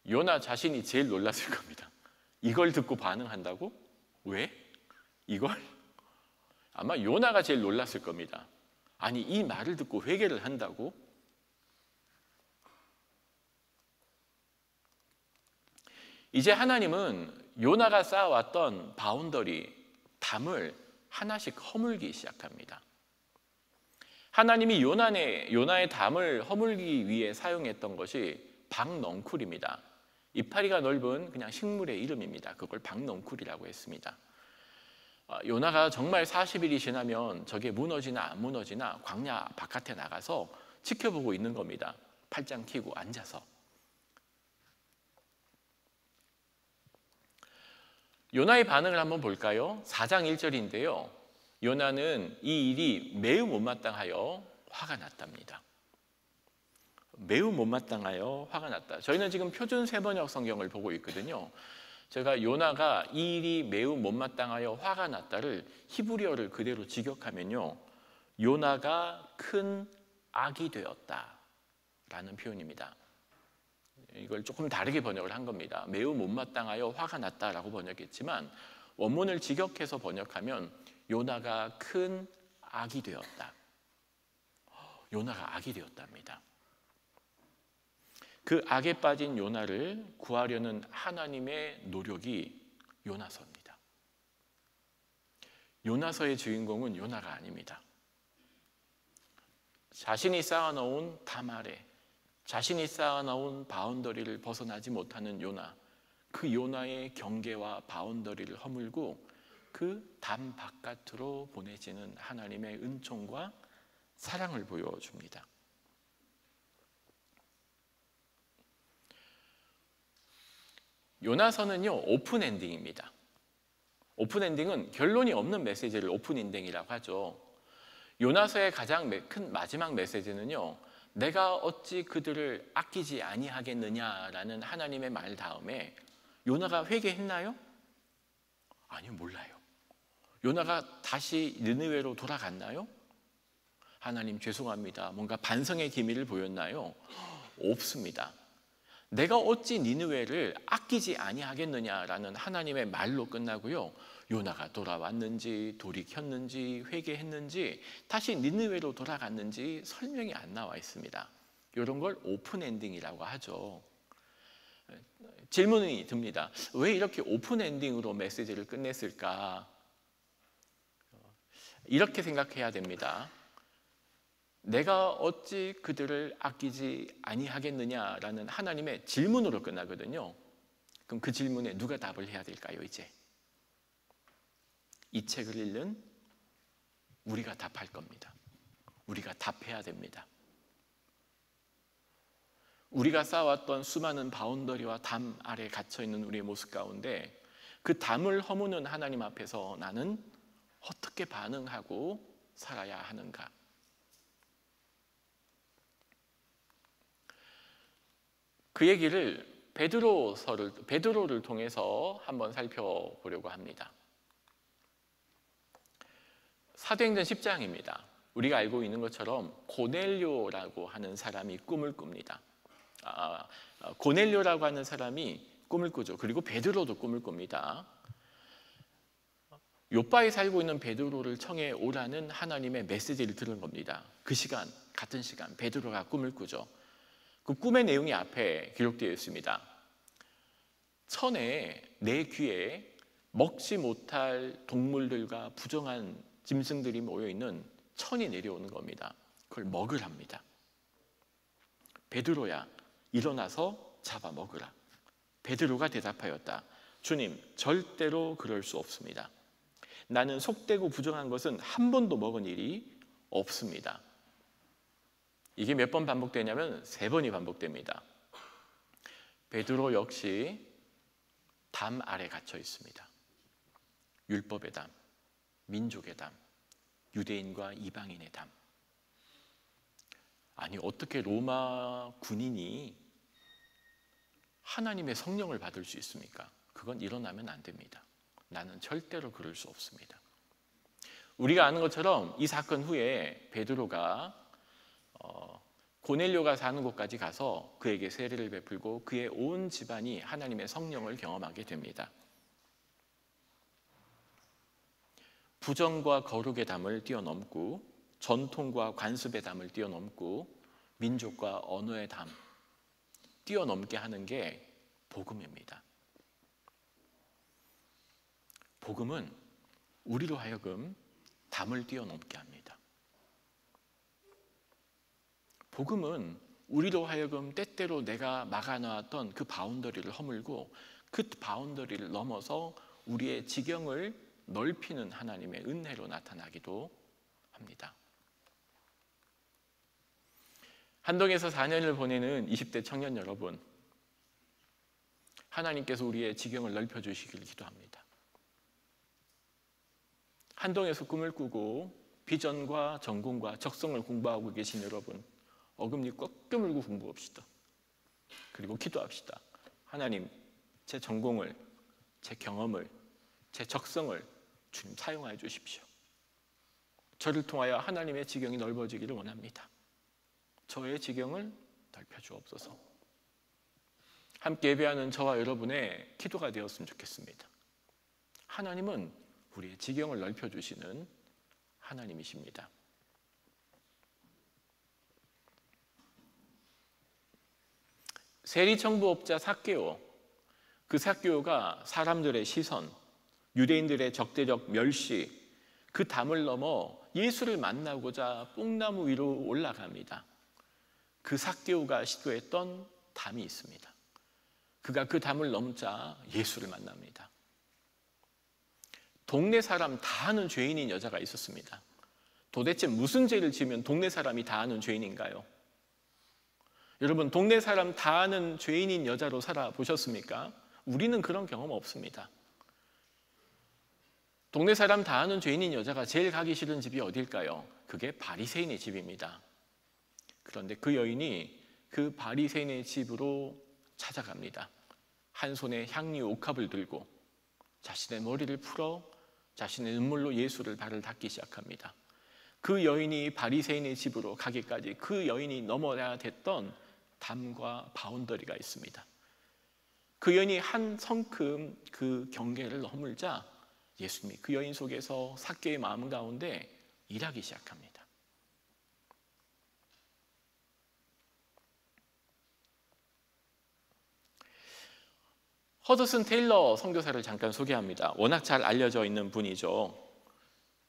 요나 자신이 제일 놀랐을 겁니다. 이걸 듣고 반응한다고? 왜? 이걸? 아마 요나가 제일 놀랐을 겁니다. 아니, 이 말을 듣고 회개를 한다고? 이제 하나님은 요나가 쌓아왔던 바운더리, 담을 하나씩 허물기 시작합니다. 하나님이 요나의 담을 허물기 위해 사용했던 것이 박넝쿨입니다. 이파리가 넓은 그냥 식물의 이름입니다. 그걸 박넝쿨이라고 했습니다. 요나가 정말 40일이 지나면 저게 무너지나 안 무너지나 광야 바깥에 나가서 지켜보고 있는 겁니다. 팔짱 끼고 앉아서. 요나의 반응을 한번 볼까요? 4장 1절인데요. 요나는 이 일이 매우 못마땅하여 화가 났답니다. 매우 못마땅하여 화가 났다. 저희는 지금 표준 세번역 성경을 보고 있거든요. 제가 요나가 이 일이 매우 못마땅하여 화가 났다를 히브리어를 그대로 직역하면요, 요나가 큰 악이 되었다라는 표현입니다. 이걸 조금 다르게 번역을 한 겁니다. 매우 못마땅하여 화가 났다라고 번역했지만 원문을 직역해서 번역하면 요나가 큰 악이 되었다. 요나가 악이 되었답니다. 그 악에 빠진 요나를 구하려는 하나님의 노력이 요나서입니다. 요나서의 주인공은 요나가 아닙니다. 자신이 쌓아놓은 담 아래, 자신이 쌓아놓은 바운더리를 벗어나지 못하는 요나, 그 요나의 경계와 바운더리를 허물고 그 담 바깥으로 보내지는 하나님의 은총과 사랑을 보여줍니다. 요나서는요, 오픈 엔딩입니다. 오픈 엔딩은 결론이 없는 메시지를 오픈 엔딩이라고 하죠. 요나서의 가장 큰 마지막 메시지는요, 내가 어찌 그들을 아끼지 아니하겠느냐라는 하나님의 말 다음에 요나가 회개했나요? 아니요, 몰라요. 요나가 다시 느느웨로 돌아갔나요? 하나님 죄송합니다. 뭔가 반성의 기미를 보였나요? 없습니다. 내가 어찌 니느웨를 아끼지 아니하겠느냐라는 하나님의 말로 끝나고요. 요나가 돌아왔는지 돌이켰는지 회개했는지 다시 니느웨로 돌아갔는지 설명이 안 나와 있습니다. 이런 걸 오픈 엔딩이라고 하죠. 질문이 듭니다. 왜 이렇게 오픈 엔딩으로 메시지를 끝냈을까? 이렇게 생각해야 됩니다. 내가 어찌 그들을 아끼지 아니하겠느냐라는 하나님의 질문으로 끝나거든요. 그럼 그 질문에 누가 답을 해야 될까요? 이제 이 책을 읽는 우리가 답할 겁니다. 우리가 답해야 됩니다. 우리가 쌓아왔던 수많은 바운더리와 담 아래 갇혀있는 우리의 모습 가운데 그 담을 허무는 하나님 앞에서 나는 어떻게 반응하고 살아야 하는가? 그 얘기를 베드로를 통해서 한번 살펴보려고 합니다. 사도행전 10장입니다. 우리가 알고 있는 것처럼 고넬료라고 하는 사람이 꿈을 꿉니다. 고넬료라고 하는 사람이 꿈을 꾸죠. 그리고 베드로도 꿈을 꿉니다. 요바에 살고 있는 베드로를 청해 오라는 하나님의 메시지를 들은 겁니다. 그 시간, 같은 시간 베드로가 꿈을 꾸죠. 그 꿈의 내용이 앞에 기록되어 있습니다. 천에 내 귀에 먹지 못할 동물들과 부정한 짐승들이 모여있는 천이 내려오는 겁니다. 그걸 먹으랍니다. 베드로야, 일어나서 잡아 먹으라. 베드로가 대답하였다. 주님, 절대로 그럴 수 없습니다. 나는 속되고 부정한 것은 한 번도 먹은 일이 없습니다. 이게 몇 번 반복되냐면 3번이 반복됩니다. 베드로 역시 담 아래 갇혀 있습니다. 율법의 담, 민족의 담, 유대인과 이방인의 담. 아니, 어떻게 로마 군인이 하나님의 성령을 받을 수 있습니까? 그건 일어나면 안 됩니다. 나는 절대로 그럴 수 없습니다. 우리가 아는 것처럼 이 사건 후에 베드로가 고넬료가 사는 곳까지 가서 그에게 세례를 베풀고 그의 온 집안이 하나님의 성령을 경험하게 됩니다. 부정과 거룩의 담을 뛰어넘고 전통과 관습의 담을 뛰어넘고 민족과 언어의 담 뛰어넘게 하는 게 복음입니다. 복음은 우리로 하여금 담을 뛰어넘게 합니다. 복음은 우리로 하여금 때때로 내가 막아놓았던 그 바운더리를 허물고 그 바운더리를 넘어서 우리의 지경을 넓히는 하나님의 은혜로 나타나기도 합니다. 한동에서 4년을 보내는 20대 청년 여러분, 하나님께서 우리의 지경을 넓혀주시기를 기도합니다. 한동에서 꿈을 꾸고 비전과 전공과 적성을 공부하고 계신 여러분, 어금니 꽉 깨물고 공부합시다. 그리고 기도합시다. 하나님, 제 전공을, 제 경험을, 제 적성을 주님 사용하여 주십시오. 저를 통하여 하나님의 지경이 넓어지기를 원합니다. 저의 지경을 넓혀주옵소서. 함께 예배하는 저와 여러분의 기도가 되었으면 좋겠습니다. 하나님은 우리의 지경을 넓혀주시는 하나님이십니다. 세리청부업자 삭개오, 그 삭개오가 사람들의 시선, 유대인들의 적대적 멸시, 그 담을 넘어 예수를 만나고자 뽕나무 위로 올라갑니다. 그 삭개오가 시도했던 담이 있습니다. 그가 그 담을 넘자 예수를 만납니다. 동네 사람 다 아는 죄인인 여자가 있었습니다. 도대체 무슨 죄를 지으면 동네 사람이 다 아는 죄인인가요? 여러분, 동네 사람 다 아는 죄인인 여자로 살아보셨습니까? 우리는 그런 경험 없습니다. 동네 사람 다 아는 죄인인 여자가 제일 가기 싫은 집이 어딜까요? 그게 바리새인의 집입니다. 그런데 그 여인이 그 바리새인의 집으로 찾아갑니다. 한 손에 향유 옥합을 들고 자신의 머리를 풀어 자신의 눈물로 예수를 발을 닦기 시작합니다. 그 여인이 바리새인의 집으로 가기까지 그 여인이 넘어야 됐던 담과 바운더리가 있습니다. 그 여인이 한 성큼 그 경계를 허물자 예수님이 그 여인 속에서 삭개의 마음 가운데 일하기 시작합니다. 허드슨 테일러 선교사를 잠깐 소개합니다. 워낙 잘 알려져 있는 분이죠.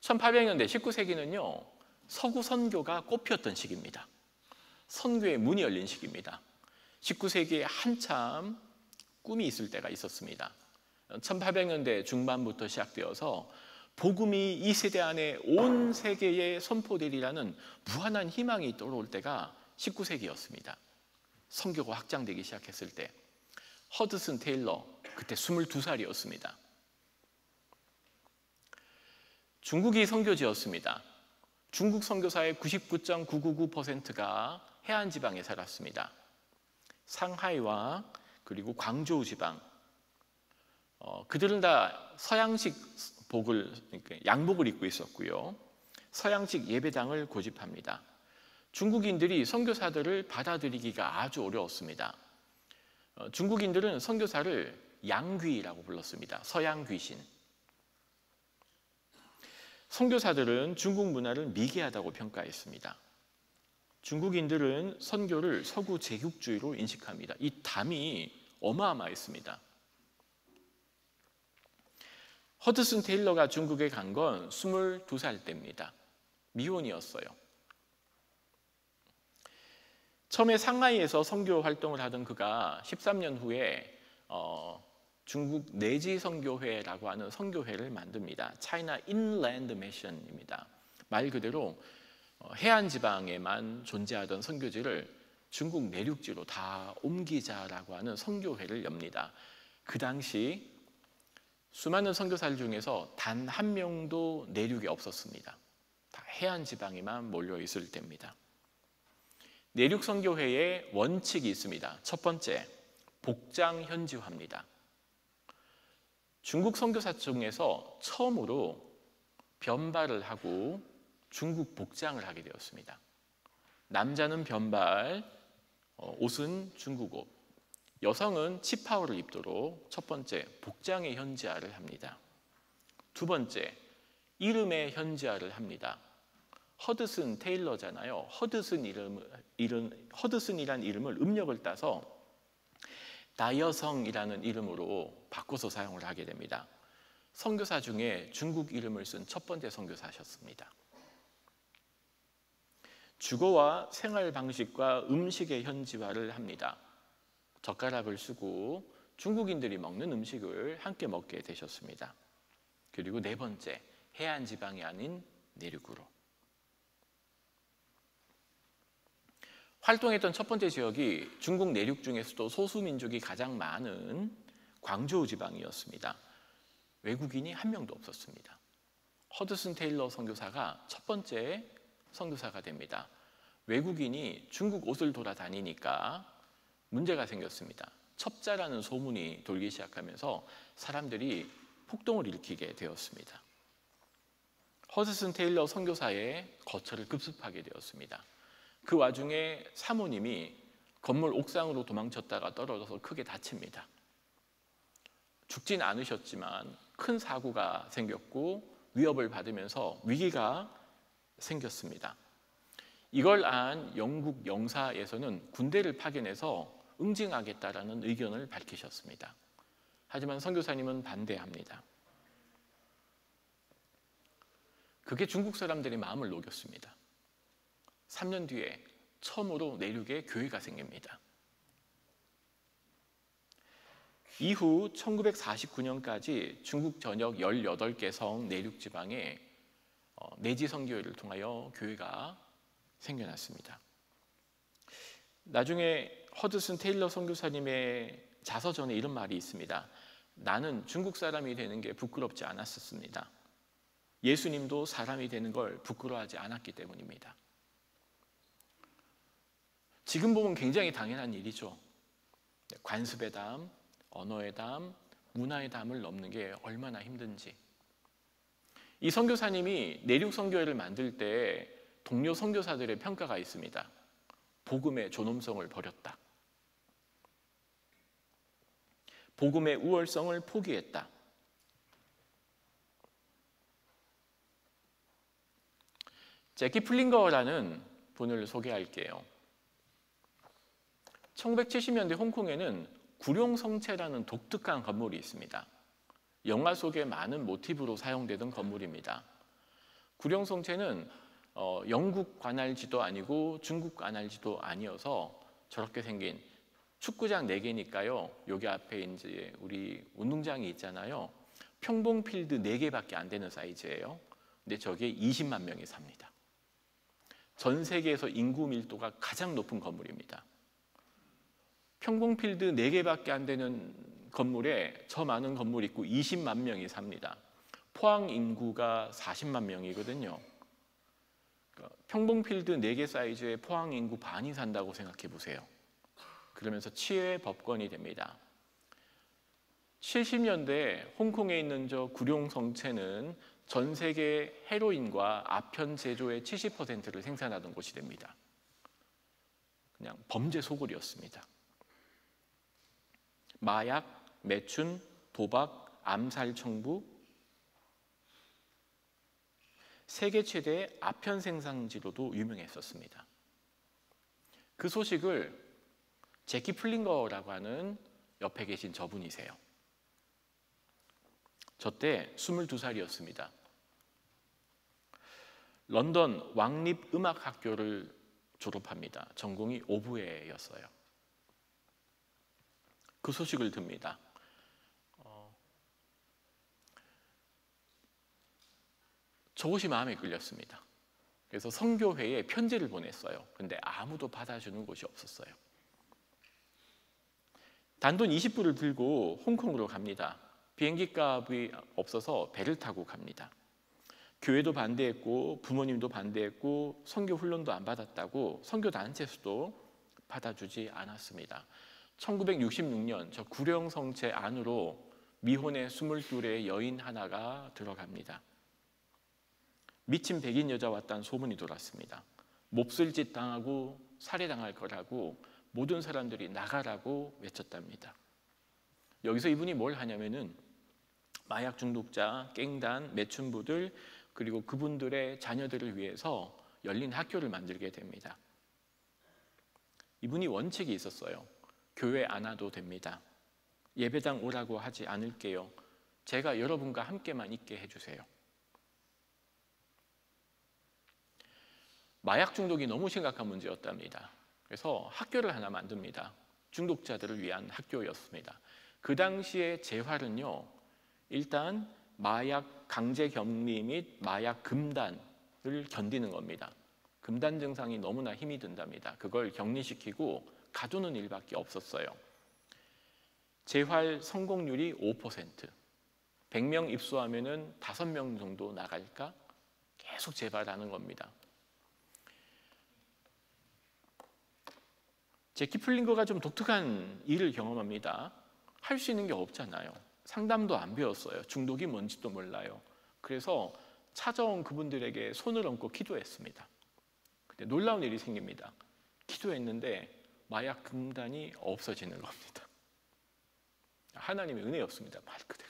1800년대 19세기는요 서구 선교가 꽃피었던 시기입니다. 선교의 문이 열린 시기입니다. 19세기에 한참 꿈이 있을 때가 있었습니다. 1800년대 중반부터 시작되어서 복음이 이 세대 안에 온 세계에 선포되리라는 무한한 희망이 떠오를 때가 19세기였습니다. 선교가 확장되기 시작했을 때 허드슨 테일러 그때 22살이었습니다. 중국이 선교지였습니다. 중국 선교사의 99.999%가 해안 지방에 살았습니다. 상하이와 그리고 광저우 지방, 그들은 다 서양식 양복을 입고 있었고요. 서양식 예배당을 고집합니다. 중국인들이 선교사들을 받아들이기가 아주 어려웠습니다. 중국인들은 선교사를 양귀라고 불렀습니다. 서양 귀신. 선교사들은 중국 문화를 미개하다고 평가했습니다. 중국인들은 선교를 서구 제국주의로 인식합니다. 이 담이 어마어마했습니다. 허드슨 테일러가 중국에 간 건 22살 때입니다. 미혼이었어요. 처음에 상하이에서 선교 활동을 하던 그가 13년 후에 중국 내지 선교회라고 하는 선교회를 만듭니다. China Inland Mission입니다. 말 그대로 해안 지방에만 존재하던 선교지를 중국 내륙지로 다 옮기자라고 하는 선교회를 엽니다. 그 당시 수많은 선교사들 중에서 단 한 명도 내륙에 없었습니다. 다 해안 지방에만 몰려 있을 때입니다. 내륙 선교회의 원칙이 있습니다. 첫 번째, 복장 현지화입니다. 중국 선교사 중에서 처음으로 변발을 하고 중국 복장을 하게 되었습니다. 남자는 변발, 옷은 중국 옷, 여성은 치파오를 입도록 첫 번째 복장의 현지화를 합니다. 두 번째, 이름의 현지화를 합니다. 허드슨 테일러잖아요. 허드슨이라는 이름을 음력을 따서 다여성이라는 이름으로 바꿔서 사용을 하게 됩니다. 선교사 중에 중국 이름을 쓴 첫 번째 선교사셨습니다. 주거와 생활 방식과 음식의 현지화를 합니다. 젓가락을 쓰고 중국인들이 먹는 음식을 함께 먹게 되셨습니다. 그리고 네 번째, 해안 지방이 아닌 내륙으로. 활동했던 첫 번째 지역이 중국 내륙 중에서도 소수민족이 가장 많은 광저우 지방이었습니다. 외국인이 한 명도 없었습니다. 허드슨 테일러 선교사가 첫 번째 선교사가 됩니다. 외국인이 중국 옷을 돌아다니니까 문제가 생겼습니다. 첩자라는 소문이 돌기 시작하면서 사람들이 폭동을 일으키게 되었습니다. 허드슨 테일러 선교사의 거처를 급습하게 되었습니다. 그 와중에 사모님이 건물 옥상으로 도망쳤다가 떨어져서 크게 다칩니다. 죽진 않으셨지만 큰 사고가 생겼고 위협을 받으면서 위기가 생겼습니다. 이걸 안 영국 영사에서는 군대를 파견해서 응징하겠다라는 의견을 밝히셨습니다. 하지만 선교사님은 반대합니다. 그게 중국 사람들의 마음을 녹였습니다. 3년 뒤에 처음으로 내륙에 교회가 생깁니다. 이후 1949년까지 중국 전역 18개 성 내륙 지방에 내지 선교회를 통하여 교회가 생겨났습니다. 나중에 허드슨 테일러 선교사님의 자서전에 이런 말이 있습니다. 나는 중국 사람이 되는 게 부끄럽지 않았었습니다. 예수님도 사람이 되는 걸 부끄러워하지 않았기 때문입니다. 지금 보면 굉장히 당연한 일이죠. 관습의 담, 언어의 담, 문화의 담을 넘는 게 얼마나 힘든지. 이 선교사님이 내륙 선교회를 만들 때 동료 선교사들의 평가가 있습니다. 복음의 존엄성을 버렸다. 복음의 우월성을 포기했다. 제키 플링거라는 분을 소개할게요. 1970년대 홍콩에는 구룡성체라는 독특한 건물이 있습니다. 영화 속의 많은 모티브로 사용되던 건물입니다. 구룡성체는 영국 관할지도 아니고 중국 관할지도 아니어서 저렇게 생긴 축구장 4개니까요. 여기 앞에 이제 우리 운동장이 있잖아요. 평봉필드 4개밖에 안 되는 사이즈예요. 근데 저기에 20만 명이 삽니다. 전 세계에서 인구 밀도가 가장 높은 건물입니다. 평봉필드 4개밖에 안 되는 건물에 저 많은 건물 있고 20만 명이 삽니다. 포항 인구가 40만 명이거든요. 평봉필드 4개 사이즈의 포항 인구 반이 산다고 생각해 보세요. 그러면서 치외 법권이 됩니다. 70년대 홍콩에 있는 저 구룡성체는 전 세계 헤로인과 아편 제조의 70%를 생산하던 곳이 됩니다. 그냥 범죄 소굴이었습니다. 마약, 매춘, 도박, 암살 청부, 세계 최대의 아편 생산지로도 유명했었습니다. 그 소식을 제키 플링거라고 하는 옆에 계신 저분이세요. 저 때 22살이었습니다. 런던 왕립음악학교를 졸업합니다. 전공이 오보에였어요. 그 소식을 듭니다. 저것이 마음에 끌렸습니다. 그래서 선교회에 편지를 보냈어요. 근데 아무도 받아주는 곳이 없었어요. 단돈 20불을 들고 홍콩으로 갑니다. 비행기 값이 없어서 배를 타고 갑니다. 교회도 반대했고 부모님도 반대했고 선교 훈련도 안 받았다고 선교 단체수도 받아주지 않았습니다. 1966년 저 구령성체 안으로 미혼의 22의 여인 하나가 들어갑니다. 미친 백인 여자 왔다는 소문이 돌았습니다. 몹쓸 짓 당하고 살해당할 거라고 모든 사람들이 나가라고 외쳤답니다. 여기서 이분이 뭘 하냐면은 마약 중독자, 깽단, 매춘부들 그리고 그분들의 자녀들을 위해서 열린 학교를 만들게 됩니다. 이분이 원칙이 있었어요. 교회 안 와도 됩니다. 예배당 오라고 하지 않을게요. 제가 여러분과 함께만 있게 해주세요. 마약 중독이 너무 심각한 문제였답니다. 그래서 학교를 하나 만듭니다. 중독자들을 위한 학교였습니다. 그 당시의 재활은요, 일단 마약 강제 격리 및 마약 금단을 견디는 겁니다. 금단 증상이 너무나 힘이 든답니다. 그걸 격리시키고 가두는 일밖에 없었어요. 재활 성공률이 5%. 100명 입소하면은 5명 정도 나갈까? 계속 재발하는 겁니다. 제키 플링거가 좀 독특한 일을 경험합니다. 할 수 있는 게 없잖아요. 상담도 안 배웠어요. 중독이 뭔지도 몰라요. 그래서 찾아온 그분들에게 손을 얹고 기도했습니다. 근데 놀라운 일이 생깁니다. 기도했는데 마약 금단이 없어지는 겁니다. 하나님의 은혜였습니다. 말 그대로.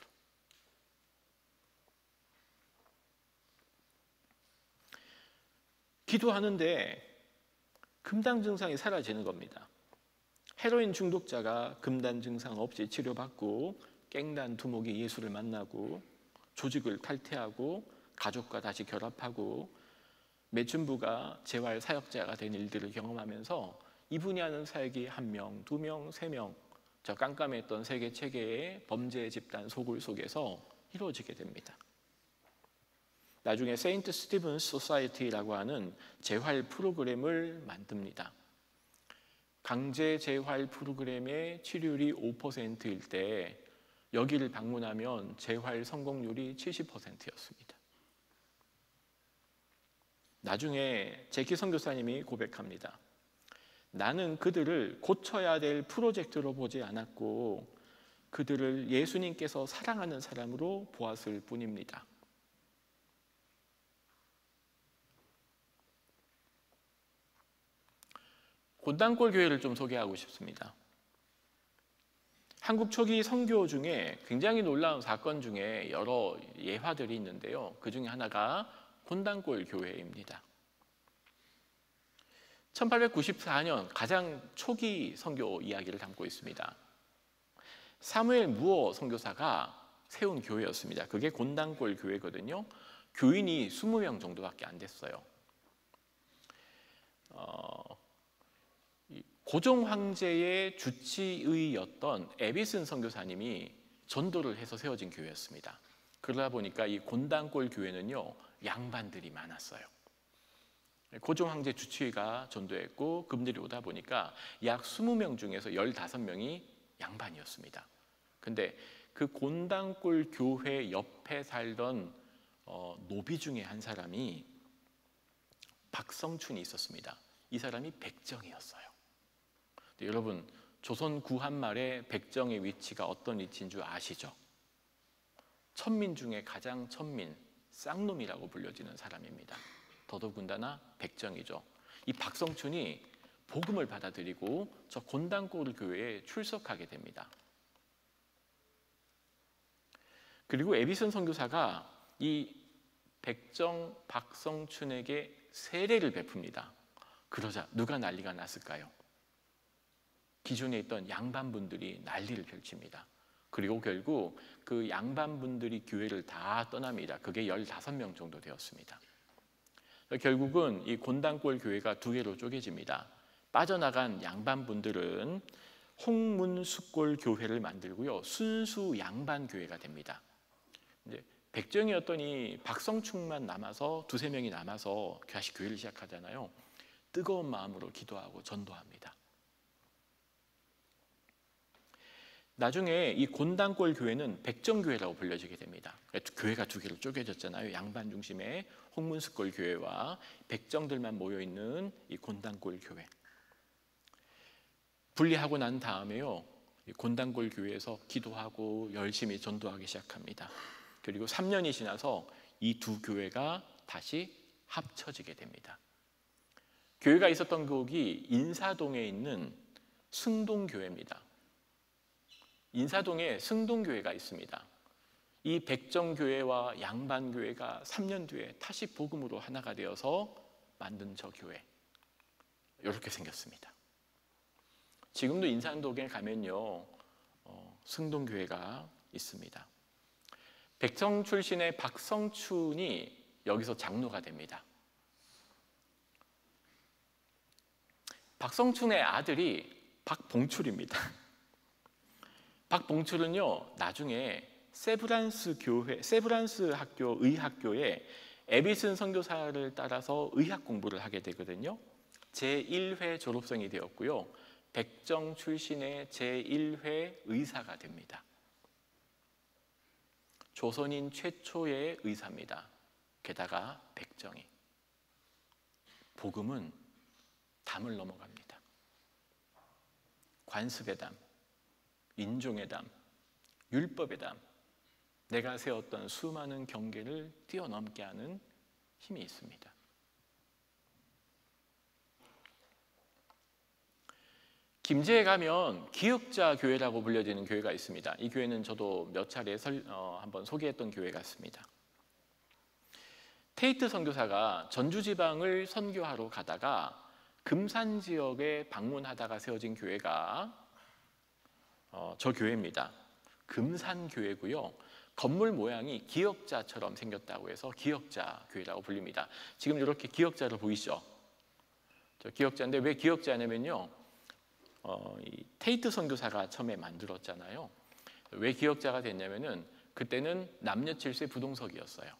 기도하는데 금단 증상이 사라지는 겁니다. 헤로인 중독자가 금단 증상 없이 치료받고 깽단 두목이 예수를 만나고 조직을 탈퇴하고 가족과 다시 결합하고 매춘부가 재활 사역자가 된 일들을 경험하면서 이분이 하는 사역이 1명, 2명, 3명 저 깜깜했던 세계 체계의 범죄 집단 소굴 속에서 이루어지게 됩니다. 나중에 세인트 스티븐스 소사이어티라고 하는 재활 프로그램을 만듭니다. 강제 재활 프로그램의 치료율이 5%일 때 여기를 방문하면 재활 성공률이 70%였습니다. 나중에 제키 선교사님이 고백합니다. 나는 그들을 고쳐야 될 프로젝트로 보지 않았고 그들을 예수님께서 사랑하는 사람으로 보았을 뿐입니다. 곤단골 교회를 좀 소개하고 싶습니다. 한국 초기 선교 중에 굉장히 놀라운 사건 중에 여러 예화들이 있는데요. 그 중에 하나가 곤단골 교회입니다. 1894년 가장 초기 선교 이야기를 담고 있습니다. 사무엘 무어 선교사가 세운 교회였습니다. 그게 곤단골 교회거든요. 교인이 20명 정도밖에 안 됐어요. 고종 황제의 주치의였던 에비슨 선교사님이 전도를 해서 세워진 교회였습니다. 그러다 보니까 이 곤단골 교회는요, 양반들이 많았어요. 고종 황제 주치의가 전도했고 그분들이 오다 보니까 약 20명 중에서 15명이 양반이었습니다. 근데 그 곤단골 교회 옆에 살던 노비 중에 한 사람이 박성춘이 있었습니다. 이 사람이 백정이었어요. 여러분, 조선 구한말에 백정의 위치가 어떤 위치인 줄 아시죠? 천민 중에 가장 천민, 쌍놈이라고 불려지는 사람입니다. 더더군다나 백정이죠. 이 박성춘이 복음을 받아들이고 저 곤단골 교회에 출석하게 됩니다. 그리고 에비슨 선교사가 이 백정 박성춘에게 세례를 베풉니다. 그러자 누가 난리가 났을까요? 기존에 있던 양반분들이 난리를 펼칩니다. 그리고 결국 그 양반분들이 교회를 다 떠납니다. 그게 15명 정도 되었습니다. 결국은 이 곤단골 교회가 두 개로 쪼개집니다. 빠져나간 양반분들은 홍문숫골 교회를 만들고요, 순수 양반 교회가 됩니다. 이제 백정이었던 이 박성춘만 남아서 두세 명이 남아서 다시 교회를 시작하잖아요. 뜨거운 마음으로 기도하고 전도합니다. 나중에 이 곤단골 교회는 백정교회라고 불려지게 됩니다. 교회가 두 개로 쪼개졌잖아요. 양반 중심의 홍문숫골 교회와 백정들만 모여있는 이 곤단골 교회. 분리하고 난 다음에요, 이 곤단골 교회에서 기도하고 열심히 전도하기 시작합니다. 그리고 3년이 지나서 이 두 교회가 다시 합쳐지게 됩니다. 교회가 있었던 곳이 인사동에 있는 승동교회입니다. 인사동에 승동교회가 있습니다. 이 백정교회와 양반교회가 3년 뒤에 다시 복음으로 하나가 되어서 만든 저 교회, 이렇게 생겼습니다. 지금도 인사동에 가면요, 승동교회가 있습니다. 백정 출신의 박성춘이 여기서 장로가 됩니다. 박성춘의 아들이 박봉출입니다. 박봉출은요, 나중에 세브란스 학교 의학교에 에비슨 선교사를 따라서 의학 공부를 하게 되거든요. 제1회 졸업생이 되었고요, 백정 출신의 제1회 의사가 됩니다. 조선인 최초의 의사입니다. 게다가 백정이. 복음은 담을 넘어갑니다. 관습의 담, 인종의 담, 율법의 담, 내가 세웠던 수많은 경계를 뛰어넘게 하는 힘이 있습니다. 김제에 가면 기역자 교회라고 불려지는 교회가 있습니다. 이 교회는 저도 몇 차례 한번 소개했던 교회 같습니다. 테이트 선교사가 전주지방을 선교하러 가다가 금산 지역에 방문하다가 세워진 교회가 저 교회입니다. 금산교회고요. 건물 모양이 기역자처럼 생겼다고 해서 기역자 교회라고 불립니다. 지금 이렇게 기역자를 보이시죠? 저 기역자인데 왜 기역자냐면요, 이 테이트 선교사가 처음에 만들었잖아요. 왜 기역자가 됐냐면은 그때는 남녀 칠세 부동석이었어요.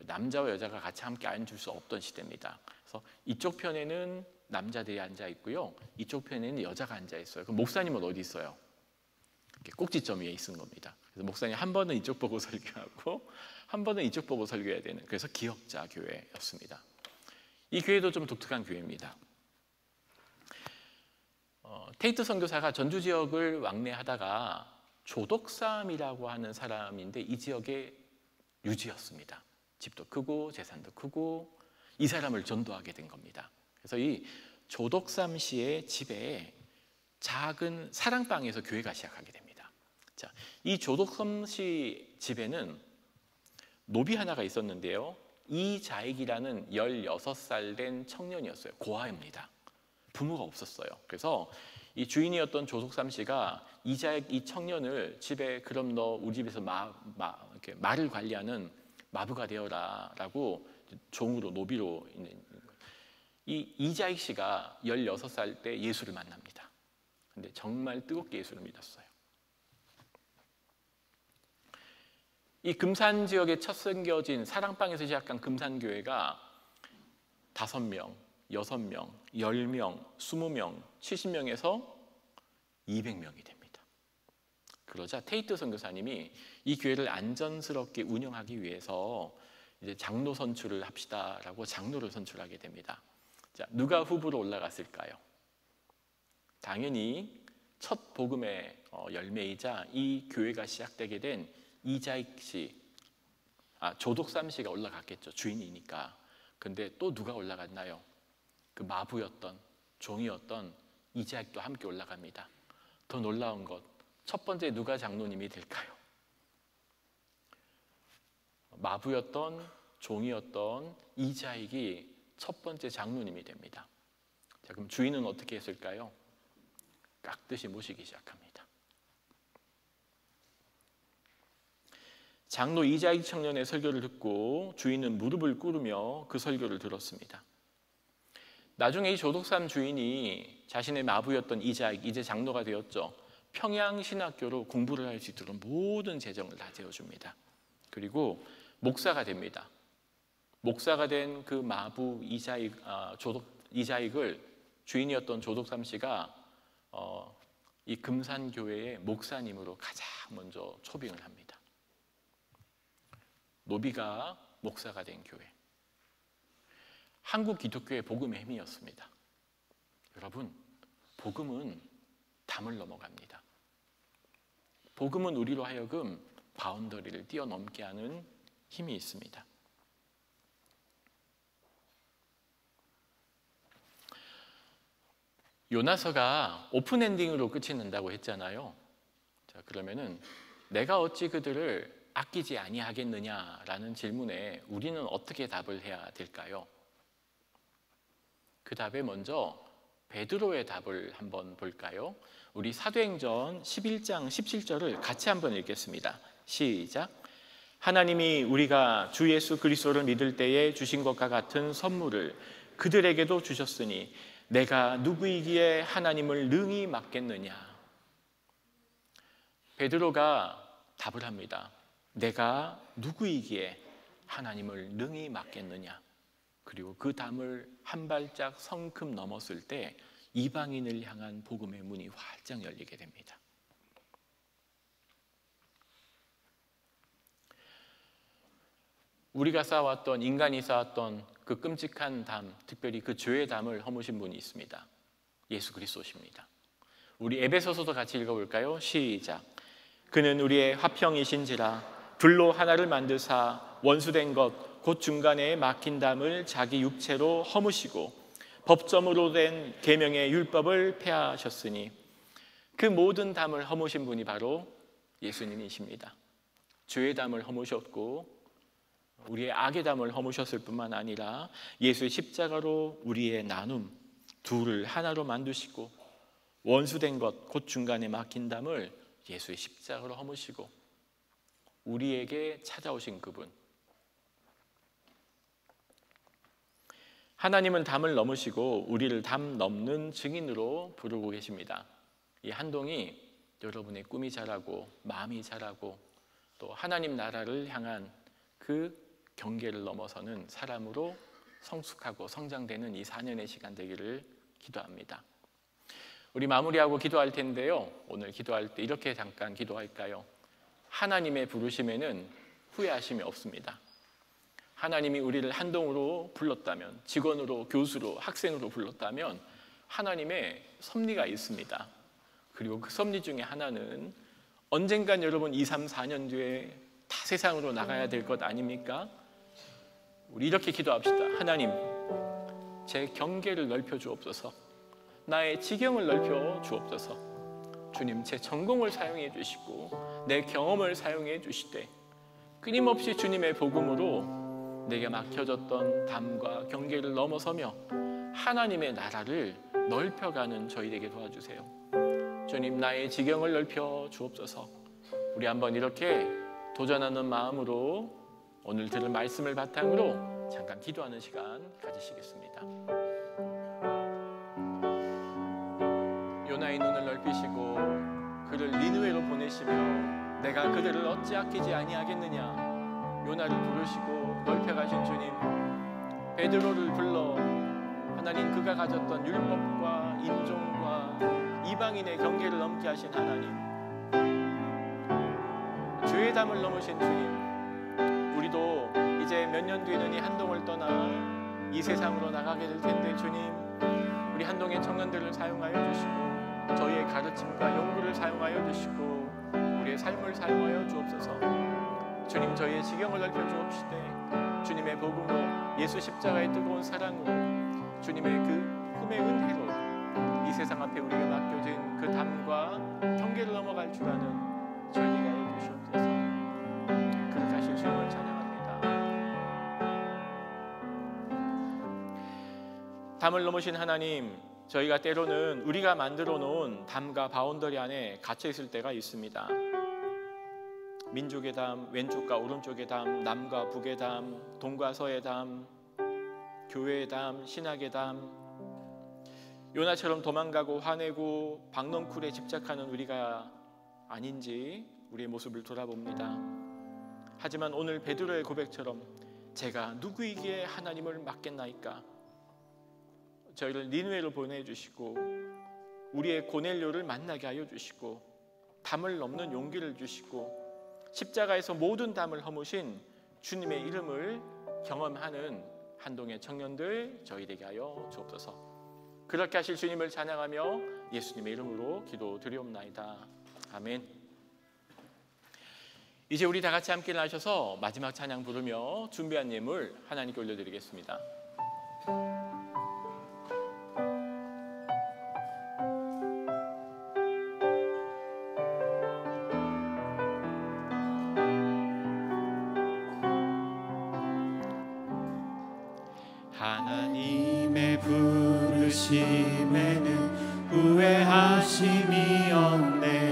남자와 여자가 같이 함께 앉을 수 없던 시대입니다. 그래서 이쪽 편에는 남자들이 앉아 있고요, 이쪽 편에는 여자가 앉아 있어요. 그럼 목사님은 어디 있어요? 이렇게 꼭지점 위에 있는 겁니다. 그래서 목사님 한 번은 이쪽 보고 설교하고 한 번은 이쪽 보고 설교해야 되는, 그래서 기역자 교회였습니다. 이 교회도 좀 독특한 교회입니다. 테이트 선교사가 전주 지역을 왕래하다가 조덕삼이라고 하는 사람인데 이 지역의 유지였습니다. 집도 크고 재산도 크고 이 사람을 전도하게 된 겁니다. 그래서 이 조덕삼 씨의 집에 작은 사랑방에서 교회가 시작하게 됩니다. 자, 이 조덕삼 씨 집에는 노비 하나가 있었는데요, 이자익이라는 16살 된 청년이었어요. 고아입니다. 부모가 없었어요. 그래서 이 주인이었던 조덕삼 씨가 이자익 이 청년을 집에, 그럼 너 우리 집에서 이렇게 말을 관리하는 마부가 되어라 라고 종으로, 노비로 있는 거예요. 이 이자익 씨가 16살 때 예수를 만납니다. 근데 정말 뜨겁게 예수를 믿었어요. 이 금산 지역에 첫 생겨진 사랑방에서 시작한 금산교회가 5명, 6명, 10명, 20명, 70명에서 200명이 됩니다. 그러자 테이트 선교사님이 이 교회를 안전스럽게 운영하기 위해서 이제 장로 선출을 합시다라고 장로를 선출하게 됩니다. 자, 누가 후보로 올라갔을까요? 당연히 첫 복음의 열매이자 이 교회가 시작되게 된 이자익 씨, 조독삼씨가 올라갔겠죠. 주인이니까. 근데 또 누가 올라갔나요? 그 마부였던, 종이었던 이자익도 함께 올라갑니다. 더 놀라운 것, 첫 번째 누가 장로님이 될까요? 마부였던, 종이었던 이자익이 첫 번째 장로님이 됩니다. 자, 그럼 주인은 어떻게 했을까요? 깍듯이 모시기 시작합니다. 장로 이자익 청년의 설교를 듣고 주인은 무릎을 꿇으며 그 설교를 들었습니다. 나중에 이 조독삼 주인이 자신의 마부였던 이자익, 이제 장로가 되었죠. 평양신학교로 공부를 할 수 있도록 모든 재정을 다 세워줍니다. 그리고 목사가 됩니다. 목사가 된 그 마부 이자익을 주인이었던 조독삼 씨가 이 금산교회의 목사님으로 가장 먼저 초빙을 합니다. 노비가 목사가 된 교회, 한국 기독교의 복음의 힘이었습니다. 여러분, 복음은 담을 넘어갑니다. 복음은 우리로 하여금 바운더리를 뛰어넘게 하는 힘이 있습니다. 요나서가 오픈엔딩으로 끝이 난다고 했잖아요. 자, 그러면은 내가 어찌 그들을 아끼지 아니하겠느냐라는 질문에 우리는 어떻게 답을 해야 될까요? 그 답에 먼저 베드로의 답을 한번 볼까요? 우리 사도행전 11장 17절을 같이 한번 읽겠습니다. 시작. 하나님이 우리가 주 예수 그리스도를 믿을 때에 주신 것과 같은 선물을 그들에게도 주셨으니 내가 누구이기에 하나님을 능히 맡겠느냐. 베드로가 답을 합니다. 내가 누구이기에 하나님을 능히 맡겠느냐. 그리고 그 담을 한 발짝 성큼 넘었을 때 이방인을 향한 복음의 문이 활짝 열리게 됩니다. 우리가 쌓아왔던, 인간이 쌓았던 그 끔찍한 담, 특별히 그 죄의 담을 허무신 분이 있습니다. 예수 그리스도십니다. 우리 에베소서도 같이 읽어볼까요? 시작. 그는 우리의 화평이신지라 불로 하나를 만드사 원수된 것 곧 중간에 막힌 담을 자기 육체로 허무시고 법점으로 된 계명의 율법을 폐하셨으니 그 모든 담을 허무신 분이 바로 예수님이십니다. 죄의 담을 허무셨고 우리의 악의 담을 허무셨을 뿐만 아니라 예수의 십자가로 우리의 나눔, 둘을 하나로 만드시고 원수된 것, 곧 중간에 막힌 담을 예수의 십자가로 허무시고 우리에게 찾아오신 그분, 하나님은 담을 넘으시고 우리를 담 넘는 증인으로 부르고 계십니다. 이 한동이 여러분의 꿈이 자라고 마음이 자라고 또 하나님 나라를 향한 그 경계를 넘어서는 사람으로 성숙하고 성장되는 이 4년의 시간 되기를 기도합니다. 우리 마무리하고 기도할 텐데요. 오늘 기도할 때 이렇게 잠깐 기도할까요? 하나님의 부르심에는 후회하심이 없습니다. 하나님이 우리를 한동으로 불렀다면, 직원으로, 교수로, 학생으로 불렀다면 하나님의 섭리가 있습니다. 그리고 그 섭리 중에 하나는 언젠간 여러분 2, 3, 4년 뒤에 다 세상으로 나가야 될 것 아닙니까? 우리 이렇게 기도합시다. 하나님, 제 경계를 넓혀 주옵소서. 나의 지경을 넓혀 주옵소서. 주님, 제 전공을 사용해 주시고 내 경험을 사용해 주시되 끊임없이 주님의 복음으로 내게 맡겨졌던 담과 경계를 넘어서며 하나님의 나라를 넓혀가는 저희 되게 도와주세요. 주님, 나의 지경을 넓혀 주옵소서. 우리 한번 이렇게 도전하는 마음으로 오늘 들을 말씀을 바탕으로 잠깐 기도하는 시간 가지시겠습니다. 요나의 눈을 넓히시고 그를 니느웨로 보내시며 내가 그들을 어찌 아끼지 아니하겠느냐. 요나를 부르시고 넓혀가신 주님, 베드로를 불러 하나님 그가 가졌던 율법과 인종과 이방인의 경계를 넘게 하신 하나님, 죄의 담을 넘으신 주님, 우리도 이제 몇 년 뒤에는 이 한동을 떠나 이 세상으로 나가게 될 텐데 주님, 우리 한동의 청년들을 사용하여 주시고 저희의 가르침과 연구를 사용하여 주시고 우리의 삶을 사용하여 주옵소서. 주님, 저희의 지경을 넓혀 주옵시되 주님의 복음으로, 예수 십자가의 뜨거운 사랑으로, 주님의 그 품의 은혜로 이 세상 앞에 우리가 맡겨진 그 담과 경계를 넘어갈 줄 아는 저희가 해 주시옵소서. 그렇게 하실 주님을 찬양합니다. 담을 넘으신 하나님, 저희가 때로는 우리가 만들어 놓은 담과 바운더리 안에 갇혀 있을 때가 있습니다. 민족의 담, 왼쪽과 오른쪽의 담, 남과 북의 담, 동과 서의 담, 교회의 담, 신학의 담, 요나처럼 도망가고 화내고 박넝쿨에 집착하는 우리가 아닌지 우리의 모습을 돌아봅니다. 하지만 오늘 베드로의 고백처럼 제가 누구에게 하나님을 맡겠나이까? 저희를 니느웨로 보내주시고 우리의 고넬료를 만나게 하여 주시고 담을 넘는 용기를 주시고 십자가에서 모든 담을 허무신 주님의 이름을 경험하는 한동의 청년들 저희에게 하여 주옵소서. 그렇게 하실 주님을 찬양하며 예수님의 이름으로 기도드리옵나이다. 아멘. 이제 우리 다 같이 함께 나셔서 마지막 찬양 부르며 준비한 예물 하나님께 올려드리겠습니다. 하나님의 부르심에는 후회하심이 없네.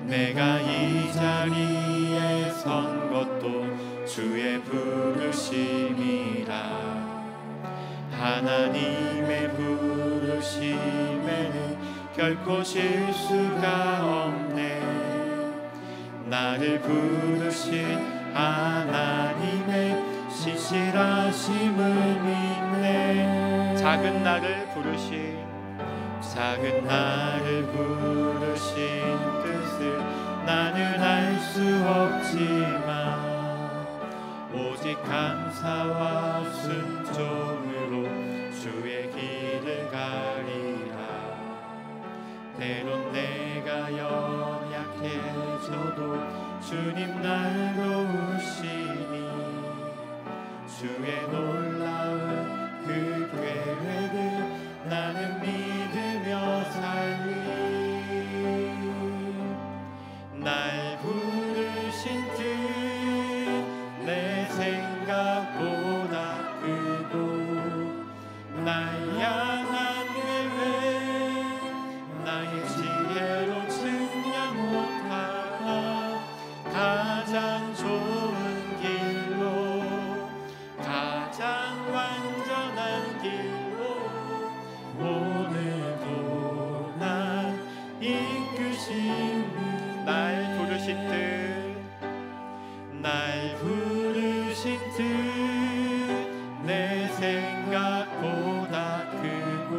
내가 이 자리에 선 것도 주의 부르심이라. 하나님의 부르심에는 결코 실수가 없네. 나를 부르신 하나님의 신실하심을 믿네. 작은 나를 부르신 뜻을 나는 알 수 없지만 오직 감사와 순종으로 주의 길을 가리라. 때론 내가 연약해져도 주님 날 도우시니 주의 놀라운 그 계획을 나는 믿으며 살리. 날 부르신 뜻 내 생각보다 크고 날 향한 계획 나의 지혜로 측량 못하나 가장 좋은 길로 가장 완전한 길로 오늘도 날 이끄시니. 날 부르신 뜻, 날 부르신 뜻 내 생각보다 크고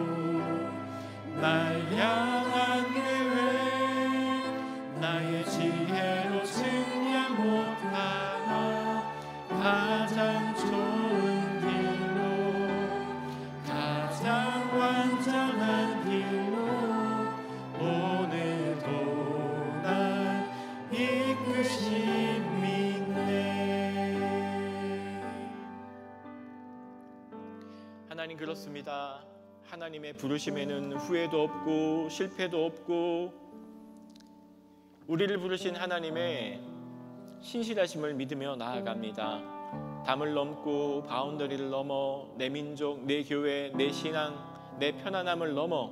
날 향한 계획 나의 지혜로 측량 못하나 가장 좋은 길로 가장 완전한 길로 오늘도 날 이끄심이네. 하나님 그렇습니다. 하나님의 부르심에는 후회도 없고 실패도 없고 우리를 부르신 하나님의 신실하심을 믿으며 나아갑니다. 담을 넘고 바운더리를 넘어 내 민족, 내 교회, 내 신앙, 내 편안함을 넘어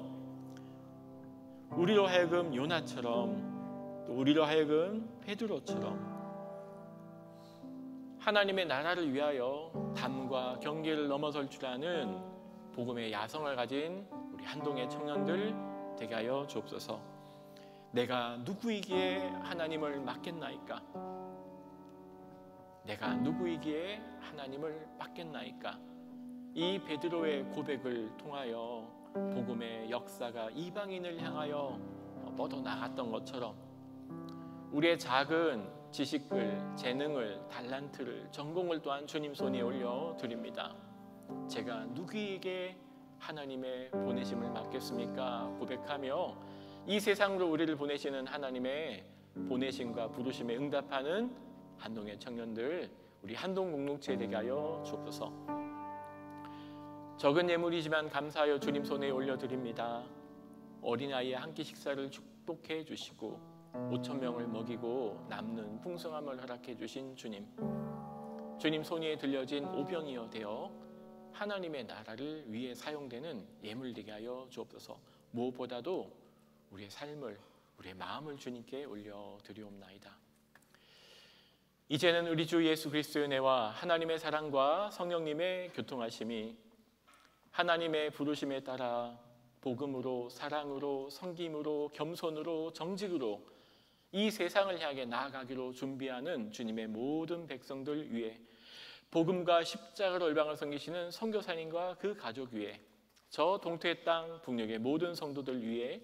우리로 하여금 요나처럼 또 우리로 하여금 베드로처럼 하나님의 나라를 위하여 담과 경계를 넘어설 줄 아는 복음의 야성을 가진 우리 한동의 청년들 되게 하여 주옵소서. 내가 누구이기에 하나님을 맡겠나이까? 내가 누구이기에 하나님을 맡겠나이까? 이 베드로의 고백을 통하여 복음의 역사가 이방인을 향하여 뻗어나갔던 것처럼 우리의 작은 지식을, 재능을, 달란트를, 전공을 또한 주님 손에 올려 드립니다. 제가 누구에게 하나님의 보내심을 맡겠습니까? 고백하며 이 세상으로 우리를 보내시는 하나님의 보내심과 부르심에 응답하는 한동의 청년들 우리 한동 공동체 되게 하여 주옵소서. 적은 예물이지만 감사하여 주님 손에 올려드립니다. 어린아이의 한 끼 식사를 축복해 주시고 5,000명을 먹이고 남는 풍성함을 허락해 주신 주님, 주님 손 위에 들려진 오병이어 되어 하나님의 나라를 위해 사용되는 예물 되게 하여 주옵소서. 무엇보다도 우리의 삶을, 우리의 마음을 주님께 올려드리옵나이다. 이제는 우리 주 예수 그리스도의 은혜와 하나님의 사랑과 성령님의 교통하심이 하나님의 부르심에 따라 복음으로, 사랑으로, 섬김으로, 겸손으로, 정직으로 이 세상을 향해 나아가기로 준비하는 주님의 모든 백성들 위해, 복음과 십자가로 열방을 섬기시는 선교사님과 그 가족 위에, 저 동토의 땅 북녘의 모든 성도들 위해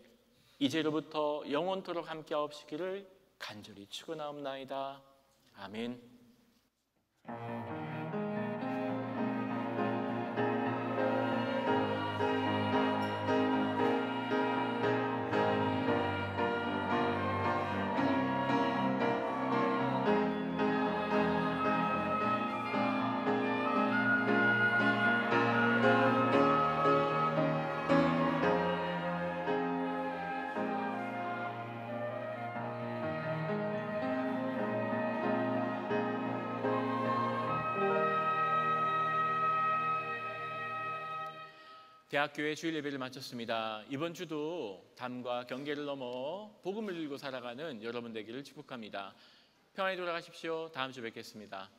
이제로부터 영원토록 함께하옵시기를 간절히 축원하옵나이다. 아멘. 대학교의 주일 예배를 마쳤습니다. 이번 주도 담과 경계를 넘어 복음을 들고 살아가는 여러분 되기를 축복합니다. 평안히 돌아가십시오. 다음 주 뵙겠습니다.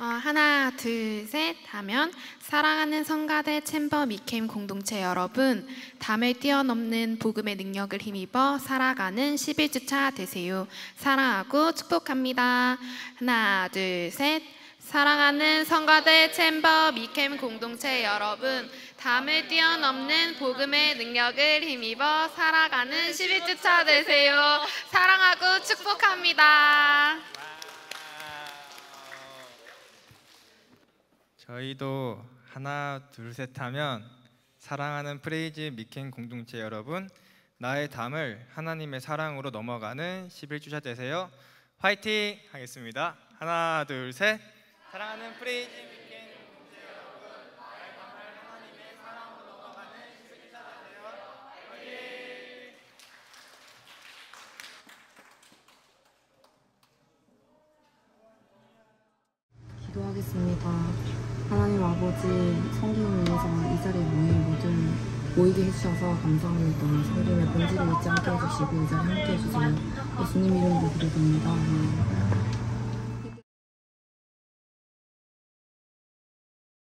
하나, 둘, 셋 하면 사랑하는 성가대 챔버 미캠 공동체 여러분, 담을 뛰어넘는 복음의 능력을 힘입어 살아가는 11주차 되세요. 사랑하고 축복합니다. 하나, 둘, 셋. 사랑하는 성가대 챔버 미캠 공동체 여러분, 담을 뛰어넘는 복음의 능력을 힘입어 살아가는 11주차 되세요. 사랑하고 축복합니다. 저희도 하나 둘 셋 하면 사랑하는 프레이즈 미켄 공동체 여러분, 나의 담을 하나님의 사랑으로 넘어가는 11주차 되세요. 화이팅 하겠습니다. 하나 둘 셋. 사랑하는 프레이즈 미켄 공동체 여러분, 나의 담을 하나님의 사랑으로 넘어가는 11주차 되세요. 화이팅. 기도하겠습니다. 하나님 아버지, 성김을 위해서 이 자리에 모이게 해주셔서 감사합니다. 성김의 본질을 잊지 않게 해주시고 이 자리에 함께 해주세요. 예수님 이름으로 기도드립니다. 아멘.